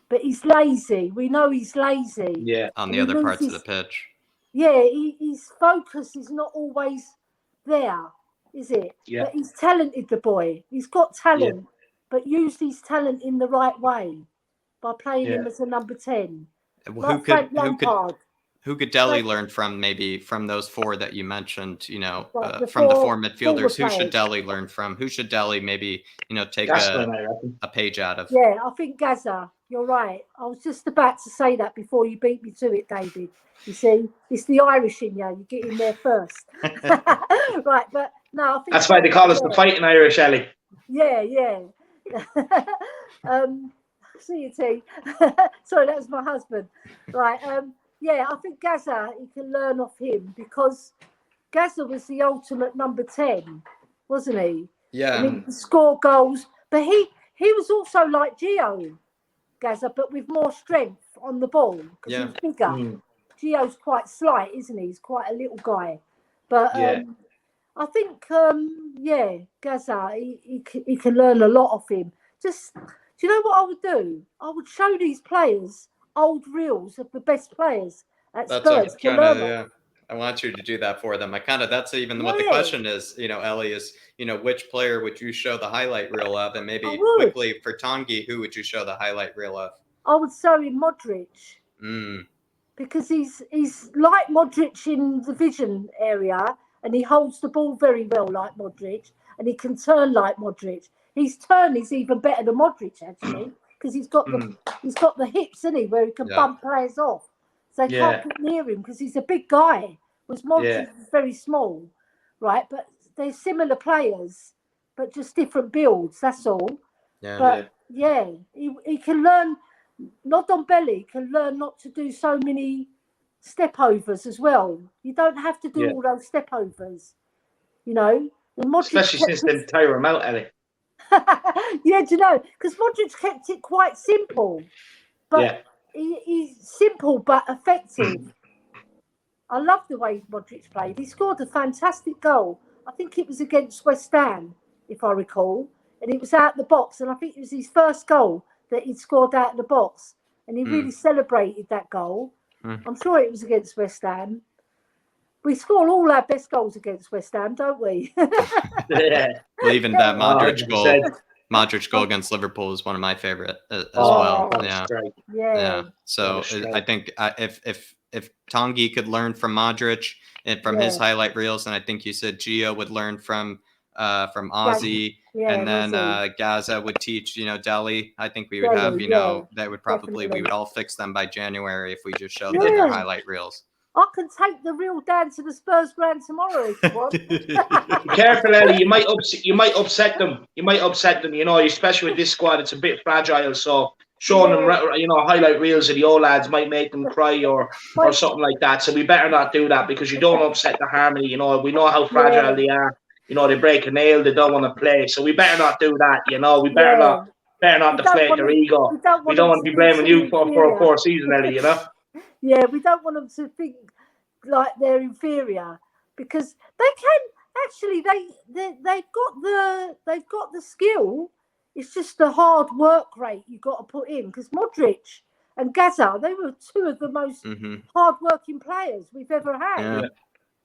But he's lazy. We know he's lazy. Yeah, on the other parts of the pitch. Yeah, his focus is not always there, is it? Yeah. But he's talented, the boy. He's got talent, but use his talent in the right way by playing him as a number 10. Who could Delly learn from, maybe from those four that you mentioned, from the four midfielders? Who should Delly learn from? Who should Delly maybe, take a page out of? Yeah, I think Gaza. You're right. I was just about to say that before you beat me to it, David. You see, it's the Irish in you. You get in there first. Right, but no, I think that's why they call us the Fighting Irish, Elly. Yeah. See you, T. Sorry, that was my husband. Right. Yeah, I think Gaza, he can learn off him, because Gaza was the ultimate number 10, wasn't he? Yeah. I mean, he could score goals, but he was also like Gio, Gaza, but with more strength on the ball, because he's bigger. Gio's quite slight, isn't he? He's quite a little guy. But I think, Gaza, he can learn a lot off him. Just, do you know what I would do? I would show these players old reels of the best players at Spurs. I want you to do that for them. That's even what the question is, Elly, is, which player would you show the highlight reel of? And maybe quickly for Tanguy, who would you show the highlight reel of? I would show him Modric. Because he's like Modric in the vision area, and he holds the ball very well like Modric, and he can turn like Modric. His turn is even better than Modric, actually, because he's got the hips, isn't he, where he can bump players off. So they can't get near him because he's a big guy. Whereas Modric is very small, right? But they're similar players, but just different builds. That's all. He can learn. Ndombele can learn not to do so many step overs as well. You don't have to do all those step overs, Especially since they tire him out, Elly. Yeah, do you know? Because Modric kept it quite simple, but he's simple but effective. I love the way Modric played. He scored a fantastic goal. I think it was against West Ham, if I recall, and it was out the box. And I think it was his first goal that he'd scored out of the box, and he really celebrated that goal. I'm sure it was against West Ham. We score all our best goals against West Ham, don't we? Well, even that Modric goal against Liverpool is one of my favorite as well. Yeah. So I think if Tanguy could learn from Modric and from his highlight reels, and I think you said Gio would learn from Ozzy, and then Gaza would teach, Delly. I think we would have, that would probably, we would all fix them by January if we just showed them their highlight reels. I can take the reel down to the Spurs ground tomorrow if you want. Be careful, Elly. You might upset them. Especially with this squad, it's a bit fragile. So showing them, highlight reels of the old lads might make them cry or something like that. So we better not do that, because you don't upset the harmony. We know how fragile they are. They break a nail, they don't want to play. So we better not do that. We better not deflate their ego. We don't want to be blaming you for a poor season, Elly. Yeah, we don't want them to think like they're inferior, because they can actually. They've got the skill. It's just the hard work rate you've got to put in. Because Modric and Gaza, they were two of the most hard-working players we've ever had. Yeah.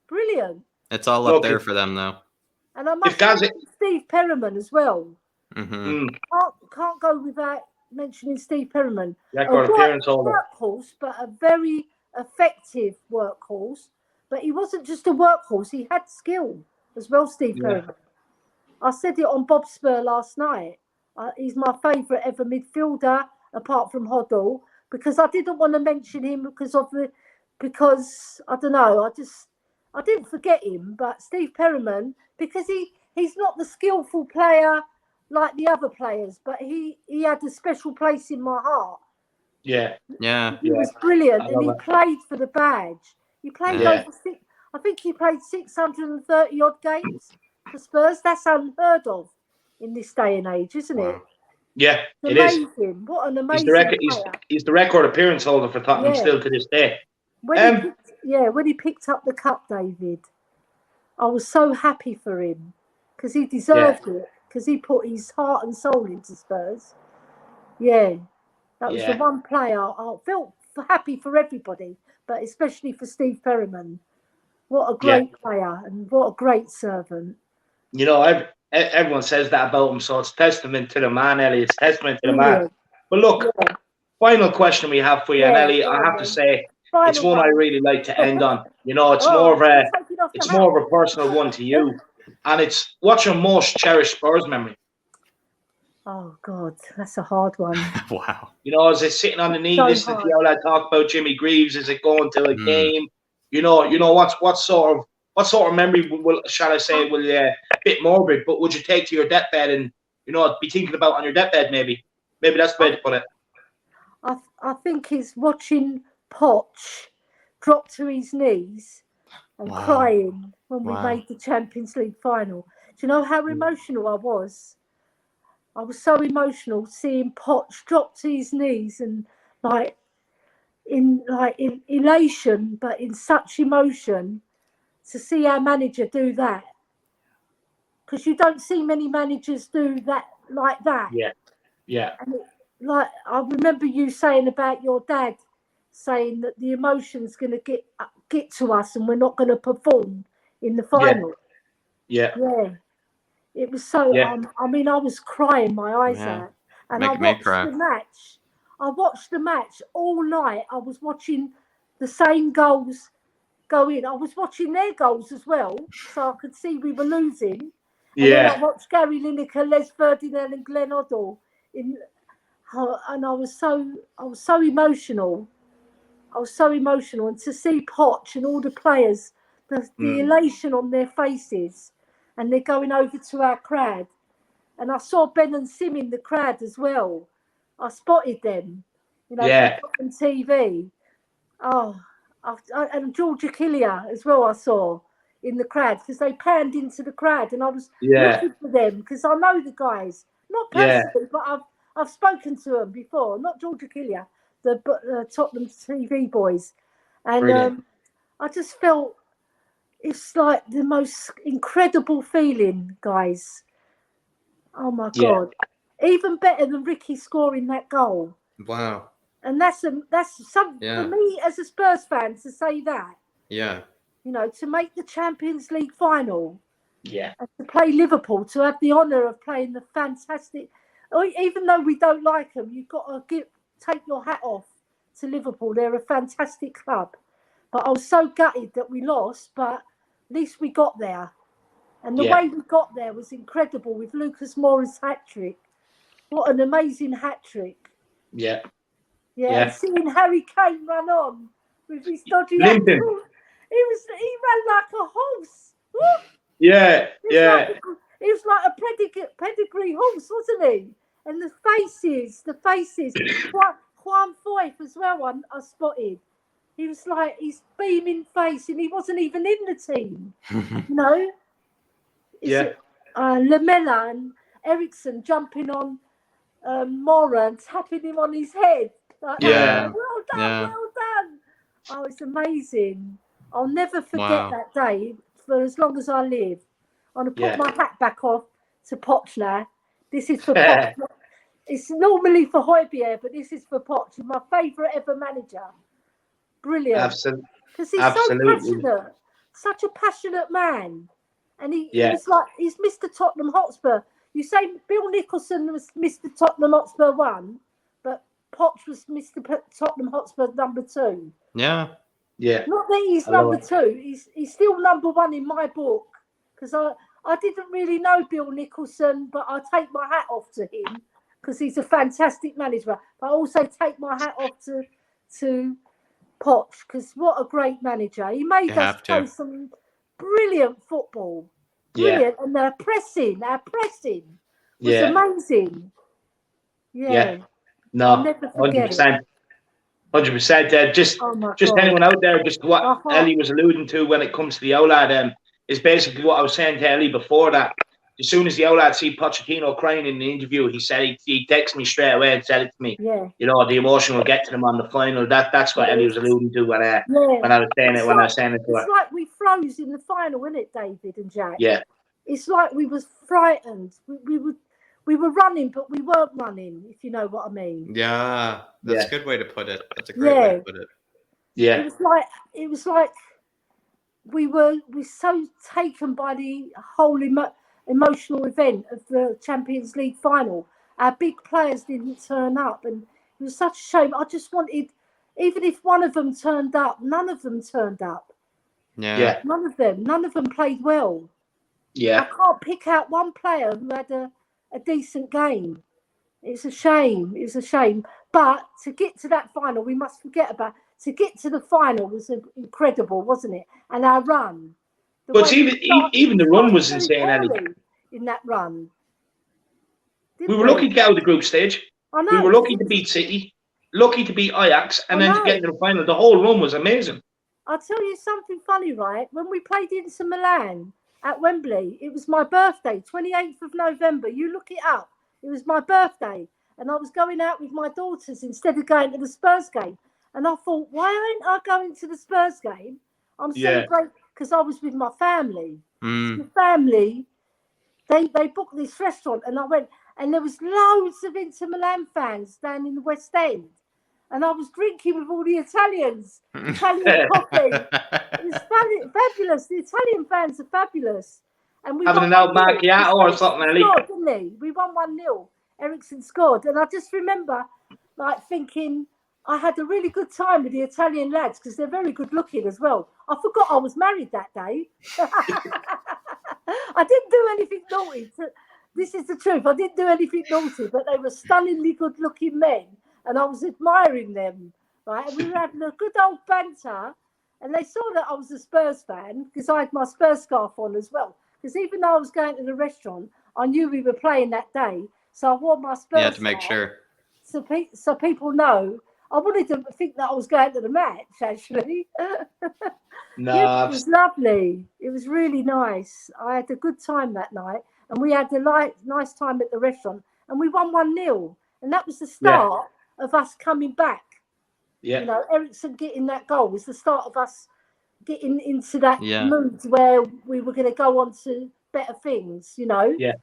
Brilliant. It's all up there for them, though. And I must mention Steve Perryman as well. Can't go without mentioning Steve Perryman. A workhorse, but a very effective workhorse. But he wasn't just a workhorse; he had skill as well. Steve Perryman. I said it on Bob Spur last night. He's my favourite ever midfielder, apart from Hoddle, because I didn't want to mention him because I don't know. I didn't forget him, but Steve Perryman, because he's not the skillful player like the other players, but he had a special place in my heart. Yeah. He was brilliant, and he played for the badge. He played over 6. I think he played 630 odd games for Spurs. That's unheard of in this day and age, isn't it? Yeah, It's it is. amazing. What an He's amazing the record. player. He's the record appearance holder for Tottenham still to this day. When he picked up the cup, David, I was so happy for him because he deserved it. Because he put his heart and soul into Spurs. Yeah, that was the one player I felt happy for everybody, but especially for Steve Perryman. What a great player and what a great servant. You know, everyone says that about him, so it's testament to the man, Elly. It's testament to the man. But look, final question we have for you, and Elly, I have to say, it's one I really like to end on. You know, it's more of a personal one to you, and it's what's your most cherished Spurs memory? Oh God, that's a hard one. Wow. You know, is it sitting on the knee listening to you all talk about Jimmy Greaves? Is it going to a game? You know, what sort of memory will a bit morbid, but would you take to your deathbed and be thinking about on your deathbed maybe that's the way to put it. I think he's watching Poch drop to his knees and crying when we made the Champions League final. Do you know how emotional I was? I was so emotional seeing Poch drop to his knees and in elation, but in such emotion to see our manager do that. Because you don't see many managers do that like that. Yeah. And I remember you saying about your dad saying that the emotion's going to get to us and we're not going to perform in the final. Yeah. It was so. I mean, I was crying my eyes out, and I watched the match. I watched the match all night. I was watching the same goals go in. I was watching their goals as well, so I could see we were losing. And then I watched Gary Lineker, Les Ferdinand, and Glenn Hoddle and I was so emotional. I was so emotional, and to see Poch and all the players, the elation on their faces, and they're going over to our crowd. And I saw Ben and Sim in the crowd as well. I spotted them, on TV. And Georgia Killia as well I saw in the crowd because they panned into the crowd and I was looking for them because I know the guys. Not personally, but I've spoken to them before. Not Georgia Killia, the Tottenham TV boys. And I just felt it's like the most incredible feeling, guys. Oh my God. Even better than Ricky scoring that goal. Wow. And that's something for me as a Spurs fan to say that. Yeah. To make the Champions League final. Yeah. And to play Liverpool, to have the honour of playing the fantastic. Even though we don't like them, you've got to take your hat off to Liverpool. They're a fantastic club. But I was so gutted that we lost, but at least we got there. And the way we got there was incredible with Lucas Moura's hat-trick. What an amazing hat-trick. Yeah. And seeing Harry Kane run on with his dodgy hat-trick. He ran like a horse. He was like a pedigree horse, wasn't he? And the faces. Juan Foyth as well, I spotted. He was like his beaming face, and he wasn't even in the team. Lamella and Ericsson jumping on Moura and tapping him on his head. Well done. Oh, it's amazing. I'll never forget that day for as long as I live. I'm going to put my hat back off to Poch now. This is for Poch. It's normally for Højbjerg, but this is for Poch. He's my favourite ever manager. Brilliant. Absolutely. Because he's so passionate. Such a passionate man. And he's Mr. Tottenham Hotspur. You say Bill Nicholson was Mr. Tottenham Hotspur 1, but Poch was Mr. Tottenham Hotspur number 2. Yeah. Yeah. Not that he's number 2. He's still number 1 in my book. Because I didn't really know Bill Nicholson, but I take my hat off to him because he's a fantastic manager. But I also take my hat off to Poch because what a great manager. He made us play some brilliant football. Brilliant. And our pressing was amazing. Yeah. No, I'll never forget 100%. 100%. Just God. anyone out there, just what Uh-huh. Elly was alluding to when it comes to the OLAD, is basically what I was saying to Elly before that. As soon as the OLAD see Pochettino crying in the interview, he said he texted me straight away and said it to me. Yeah. You know, the emotion will get to them on the final. That's what Elly was alluding to when I was saying it. When I was saying it to her. It's like we froze in the final, isn't it, David and Jack? Yeah. It's like we was frightened. We were running, but we weren't running, if you know what I mean. Yeah, that's a good way to put it. That's a great way to put it. Yeah. It was like we were so taken by the whole emotional event of the Champions League final. Our big players didn't turn up, and it was such a shame. I just wanted, even if one of them turned up, none of them turned up. Yeah. None of them played well. Yeah. I can't pick out one player who had a decent game. It's a shame. It's a shame. But to get to that final, we must forget about. To get to the final was incredible, wasn't it? And our run. But even the run was insane, Elly. In that run. We were lucky to get out of the group stage. I know. We were lucky to beat City, lucky to beat Ajax, and then to get to the final. The whole run was amazing. I'll tell you something funny, right? When we played Inter Milan at Wembley, it was my birthday, 28th of November. You look it up. It was my birthday. And I was going out with my daughters instead of going to the Spurs game. And I thought, why aren't I going to the Spurs game? I'm celebrating because I was with my family. The family, they booked this restaurant, and I went, and there was loads of Inter Milan fans down in the West End. And I was drinking with all the Italians, Italian coffee. It was fabulous. The Italian fans are fabulous. And we having an old macchiato or something, Elly. Didn't he? We won 1-0. Ericsson scored. And I just remember like thinking I had a really good time with the Italian lads because they're very good looking as well. I forgot I was married that day. I didn't do anything naughty. This is the truth. I didn't do anything naughty, but they were stunningly good looking men. And I was admiring them, right? And we were having a good old banter. And they saw that I was a Spurs fan because I had my Spurs scarf on as well. Because even though I was going to the restaurant, I knew we were playing that day. So I wore my Spurs scarf. To make sure. So people know. I wanted to think that I was going to the match, actually. No. Yeah, it was lovely. It was really nice. I had a good time that night. And we had a nice time at the restaurant. And we won 1-0. And that was the start of us coming back. Yeah. You know, Ericsson getting that goal was the start of us getting into that mood where we were going to go on to better things, you know. Yeah.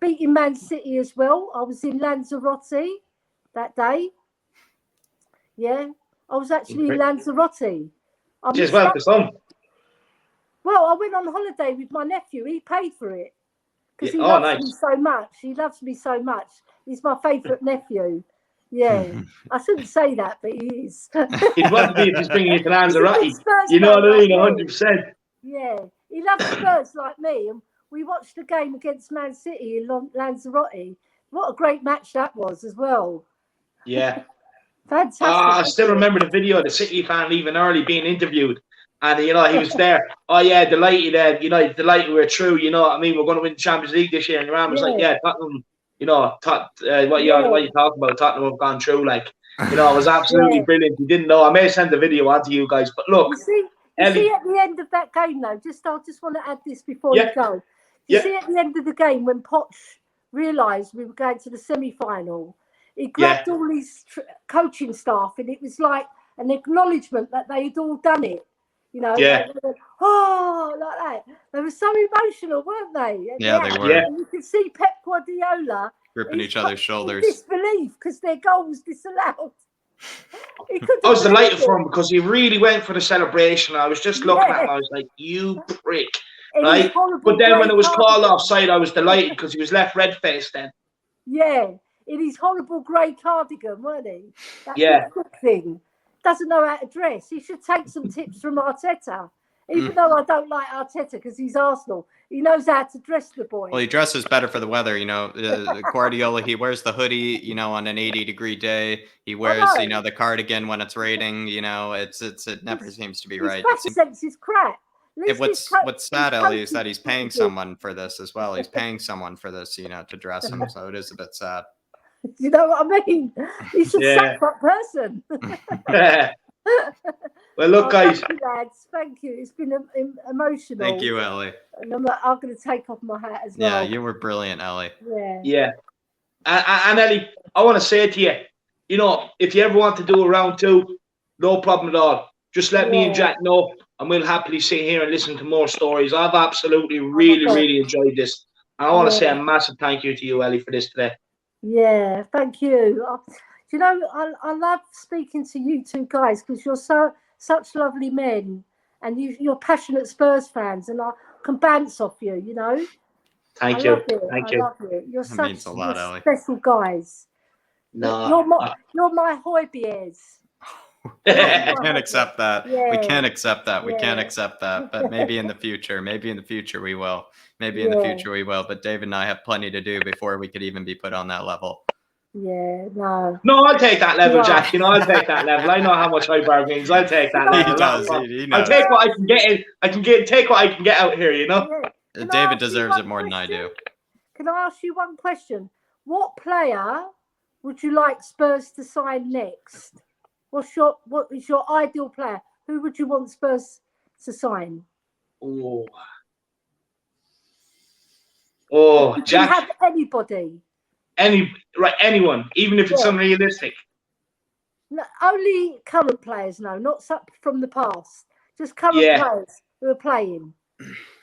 Beating Man City as well. I was in Lanzarote that day. Yeah. I was actually in Lanzarote. Just well for some. Well, I went on holiday with my nephew. He paid for it. Because he loves me so much. He loves me so much. He's my favourite nephew. Yeah, I shouldn't say that, but he is. He'd want to be if he's bringing you to Lanzarote. You know what I mean? 100%. Yeah, he loves Spurs like me. And we watched the game against Man City in Lanzarote. What a great match that was as well. Yeah. Fantastic. I still remember the video of the City fan leaving early being interviewed. And, you know, he was there. Oh, yeah, delighted. Delighted we're through. You know what I mean? We're going to win the Champions League this year. And your man was like, Tottenham. You know, what you talking about, Tottenham have gone through, like, you know, it was absolutely brilliant. You didn't know. I may send the video on to you guys, but look. You see at the end of that game, though, I just want to add this before you go. You see at the end of the game, when Poch realised we were going to the semi-final, he grabbed all his coaching staff, and it was like an acknowledgement that they had all done it. You know, like that. They were so emotional, weren't they? Yeah, they were. Yeah. And you could see Pep Guardiola gripping each other's shoulders. Disbelief because their goal was disallowed. I was delighted for him because he really went for the celebration. I was just looking at him. I was like, "You prick!" Right? But then when it was called offside, I was delighted because he was left red-faced then. Yeah, in his horrible grey cardigan, weren't he? That thing. Doesn't know how to dress. He should take some tips from Arteta. Even though I don't like Arteta because he's Arsenal, he knows how to dress the boy. Well, he dresses better for the weather, you know. Guardiola, he wears the hoodie, you know, on an 80-degree day. He wears, you know, the cardigan when it's raining. You know, it never seems to be right. His fashion sense is crap. What's sad, Elly, is that he's paying someone for this as well. He's paying someone for this, you know, to dress him. So it is a bit sad. You know what I mean? He's a sack person. Well, look, guys. Thank you, lads. Thank you. It's been emotional. Thank you, Elly. And I'm going to take off my hat as well. Yeah, you were brilliant, Elly. Yeah. And Elly, I want to say to you, you know, if you ever want to do a round 2, no problem at all. Just let me and Jack know, and we'll happily sit here and listen to more stories. I've absolutely really enjoyed this. And I want to say a massive thank you to you, Elly, for this today. Yeah, thank you. You know, I love speaking to you two guys because you're such lovely men, and you're passionate Spurs fans, and I can bounce off you. You know. Thank you. I love you. You're that means a lot, Elly. Special guys. No, you're my Hoibergs. We can't accept that. Yeah. We can't accept that. We can't accept that. But maybe in the future. Maybe in the future we will. Maybe in the future we will. But David and I have plenty to do before we could even be put on that level. Yeah, no. No, I'll take that level, Jack. You know, I'll take that level. I know how much Hoiberg means. I'll take that level. He does. He knows. I'll take what I can get in. Take what I can get out here. You know. Yeah. David deserves it more than I do. Can I ask you one question? What player would you like Spurs to sign next? What is your ideal player? Who would you want Spurs to sign? Oh, You Jack. can have anybody. Anyone, even if it's unrealistic. No, only current players, not from the past. Just current players who are playing.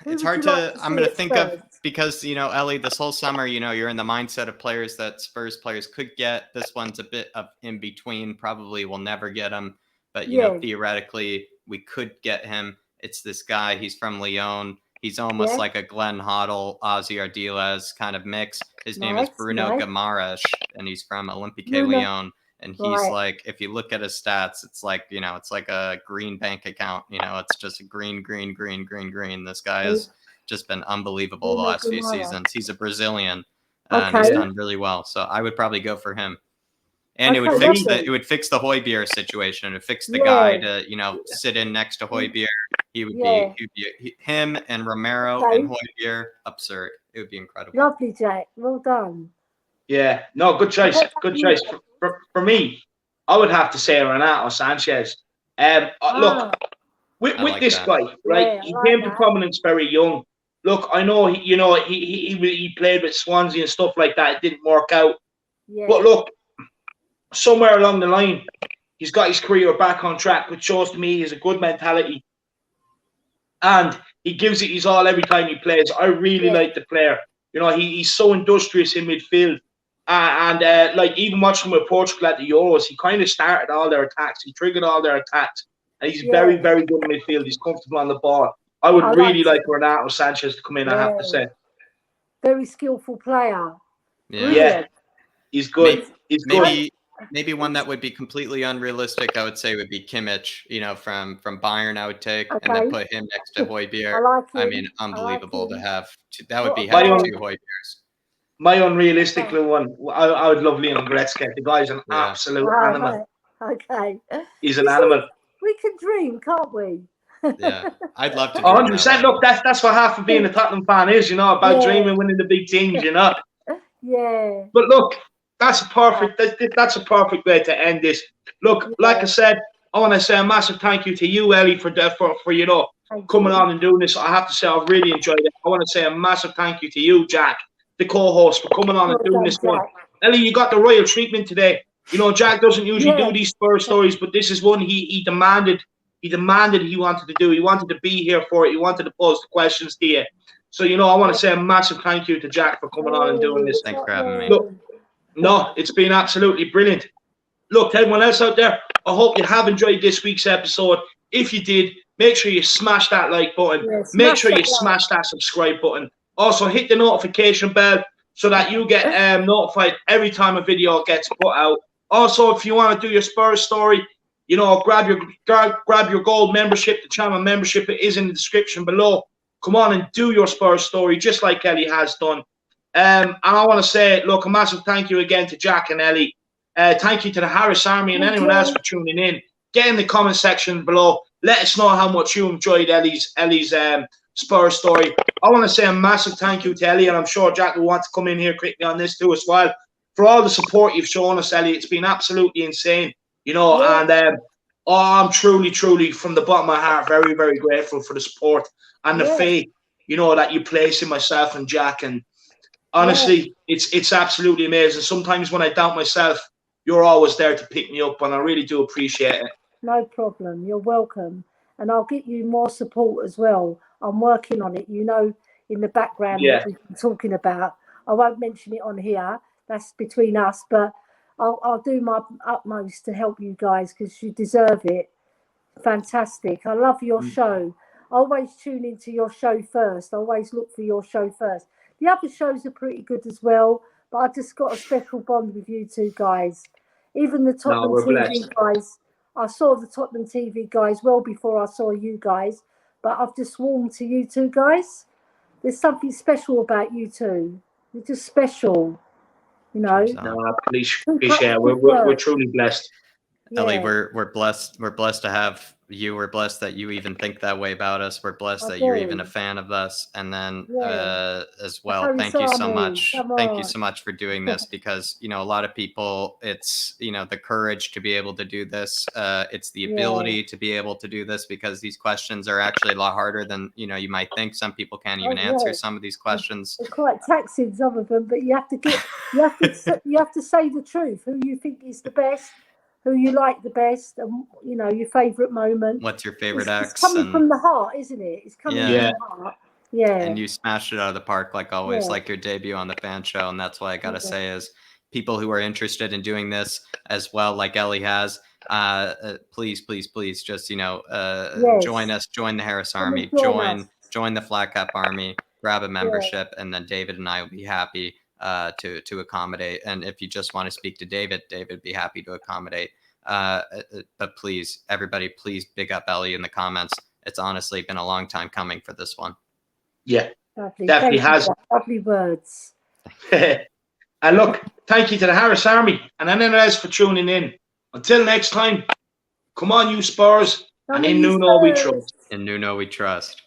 It's hard to, I'm going to think of, because, you know, Elly, this whole summer, you know, you're in the mindset of players that Spurs players could get. This one's a bit of in between. Probably we'll never get him. But, you know, theoretically, we could get him. It's this guy. He's from Lyon. He's almost like a Glenn Hoddle, Ozzy Ardiles kind of mix. His name is Bruno Guimaraes, and he's from Olympique Lyon. And he's like, if you look at his stats, it's like, you know, it's like a green bank account. You know, it's just green. This guy has just been unbelievable the last few seasons. He's a Brazilian, and he's done really well. So I would probably go for him. And it would fix the Højbjerg situation. It would fix the guy to, you know, sit in next to Højbjerg. He would be him and Romero and Højbjerg. Absurd. It would be incredible. Lovely, Jack. Well done. Yeah. No, good choice. Good choice. For me, I would have to say Renato Sanchez. Look, with this guy, right? He came to prominence very young. Look, I know he played with Swansea and stuff like that. It didn't work out. Yeah. But look, somewhere along the line, he's got his career back on track, which shows to me he has a good mentality. And he gives it his all every time he plays. I really like the player. You know, he's so industrious in midfield. Like, even watching with Portugal at the Euros, he kind of started all their attacks. He triggered all their attacks. And he's very, very good in midfield. He's comfortable on the ball. I would really like Renato Sanchez to come in, I have to say. Very skillful player. Yeah. He's good. He's good. Maybe one that would be completely unrealistic, I would say, would be Kimmich, you know, from Bayern. I would take and then put him next to Højbjerg. I mean, unbelievable to have. That would be having two Højbjergs. My unrealistic one, I would love Leon Goretzka. The guy's an absolute animal. Okay. He's an animal. We can dream, can't we? Yeah, I'd love to. 100%. Look, that's what half of being a Tottenham fan is, you know, about dreaming, winning the big teams, you know. Yeah. But look, that's a perfect way to end this. Look, like I said, I want to say a massive thank you to you, Elly, for you know, coming on and doing this. I have to say I've really enjoyed it. I want to say a massive thank you to you, Jack, the co-host, for coming on and doing this one. Elly, you got the royal treatment today. You know, Jack doesn't usually do these Spurs stories, but this is one he demanded. He wanted to do. He wanted to be here for it. He wanted to pose the questions to you. So, you know, I want to say a massive thank you to Jack for coming on and doing this. Thanks for having me. Look, no, it's been absolutely brilliant. Look, to everyone else out there, I hope you have enjoyed this week's episode. If you did, make sure you smash that like button. Make sure you smash that subscribe button. Also, hit the notification bell so that you get notified every time a video gets put out. Also, if you want to do your Spurs story, you know, grab your gold membership, the channel membership. It is in the description below. Come on and do your Spurs story, just like Elly has done. And I want to say, look, a massive thank you again to Jack and Elly. Thank you to the Harris Army and anyone else for tuning in. Get in the comment section below. Let us know how much you enjoyed Elly's Spurs story. I want to say a massive thank you to Elly, and I'm sure Jack will want to come in here quickly on this too as well, for all the support you've shown us, Elly. It's been absolutely insane, you know, Yeah. and I'm truly, truly, from the bottom of my heart, very, very grateful for the support and the faith, you know, that you place in myself and Jack. And honestly, it's absolutely amazing. Sometimes when I doubt myself, you're always there to pick me up, and I really do appreciate it. No problem. You're welcome. And I'll get you more support as well. I'm working on it, you know, in the background that we've been talking about. I won't mention it on here. That's between us, but I'll do my utmost to help you guys because you deserve it. Fantastic. I love your show. I always tune into your show first. I always look for your show first. The other shows are pretty good as well, but I just got a special bond with you two guys. Even the Tottenham TV guys. I saw the Tottenham TV guys well before I saw you guys, but I've just warmed to you two guys. There's something special about you two. You're just special, you know. No, I appreciate it. We're truly blessed. Elly, we're blessed. We're blessed to have you. We're blessed that you even think that way about us. We're blessed that you're even a fan of us. And then as well, thank you so much. Thank you so much for doing this because, you know, a lot of people, it's, you know, the courage to be able to do this. It's the ability to be able to do this because these questions are actually a lot harder than, you know, you might think. Some people can't even answer some of these questions. They're quite taxing, some of them, but you have to say the truth. Who you think is the best. Who you like the best, and you know your favourite moment. What's your favourite ex? It's coming from the heart, isn't it? It's coming from the heart. Yeah. And you smashed it out of the park like always, like your debut on the fan show. And that's what I gotta say is people who are interested in doing this as well, like Elly has, please, just, you know, join us, join the Harris Army, join the Flat Cap Army, grab a membership, and then David and I will be happy to accommodate. And if you just want to speak to David would be happy to accommodate. But please, everybody, please big up Elly in the comments. It's honestly been a long time coming for this one. Yeah, lovely. Definitely has. Lovely words. And look, thank you to the Harris Army and anyone else for tuning in. Until next time, come on, you Spurs, and in Nuno we trust. In Nuno we trust.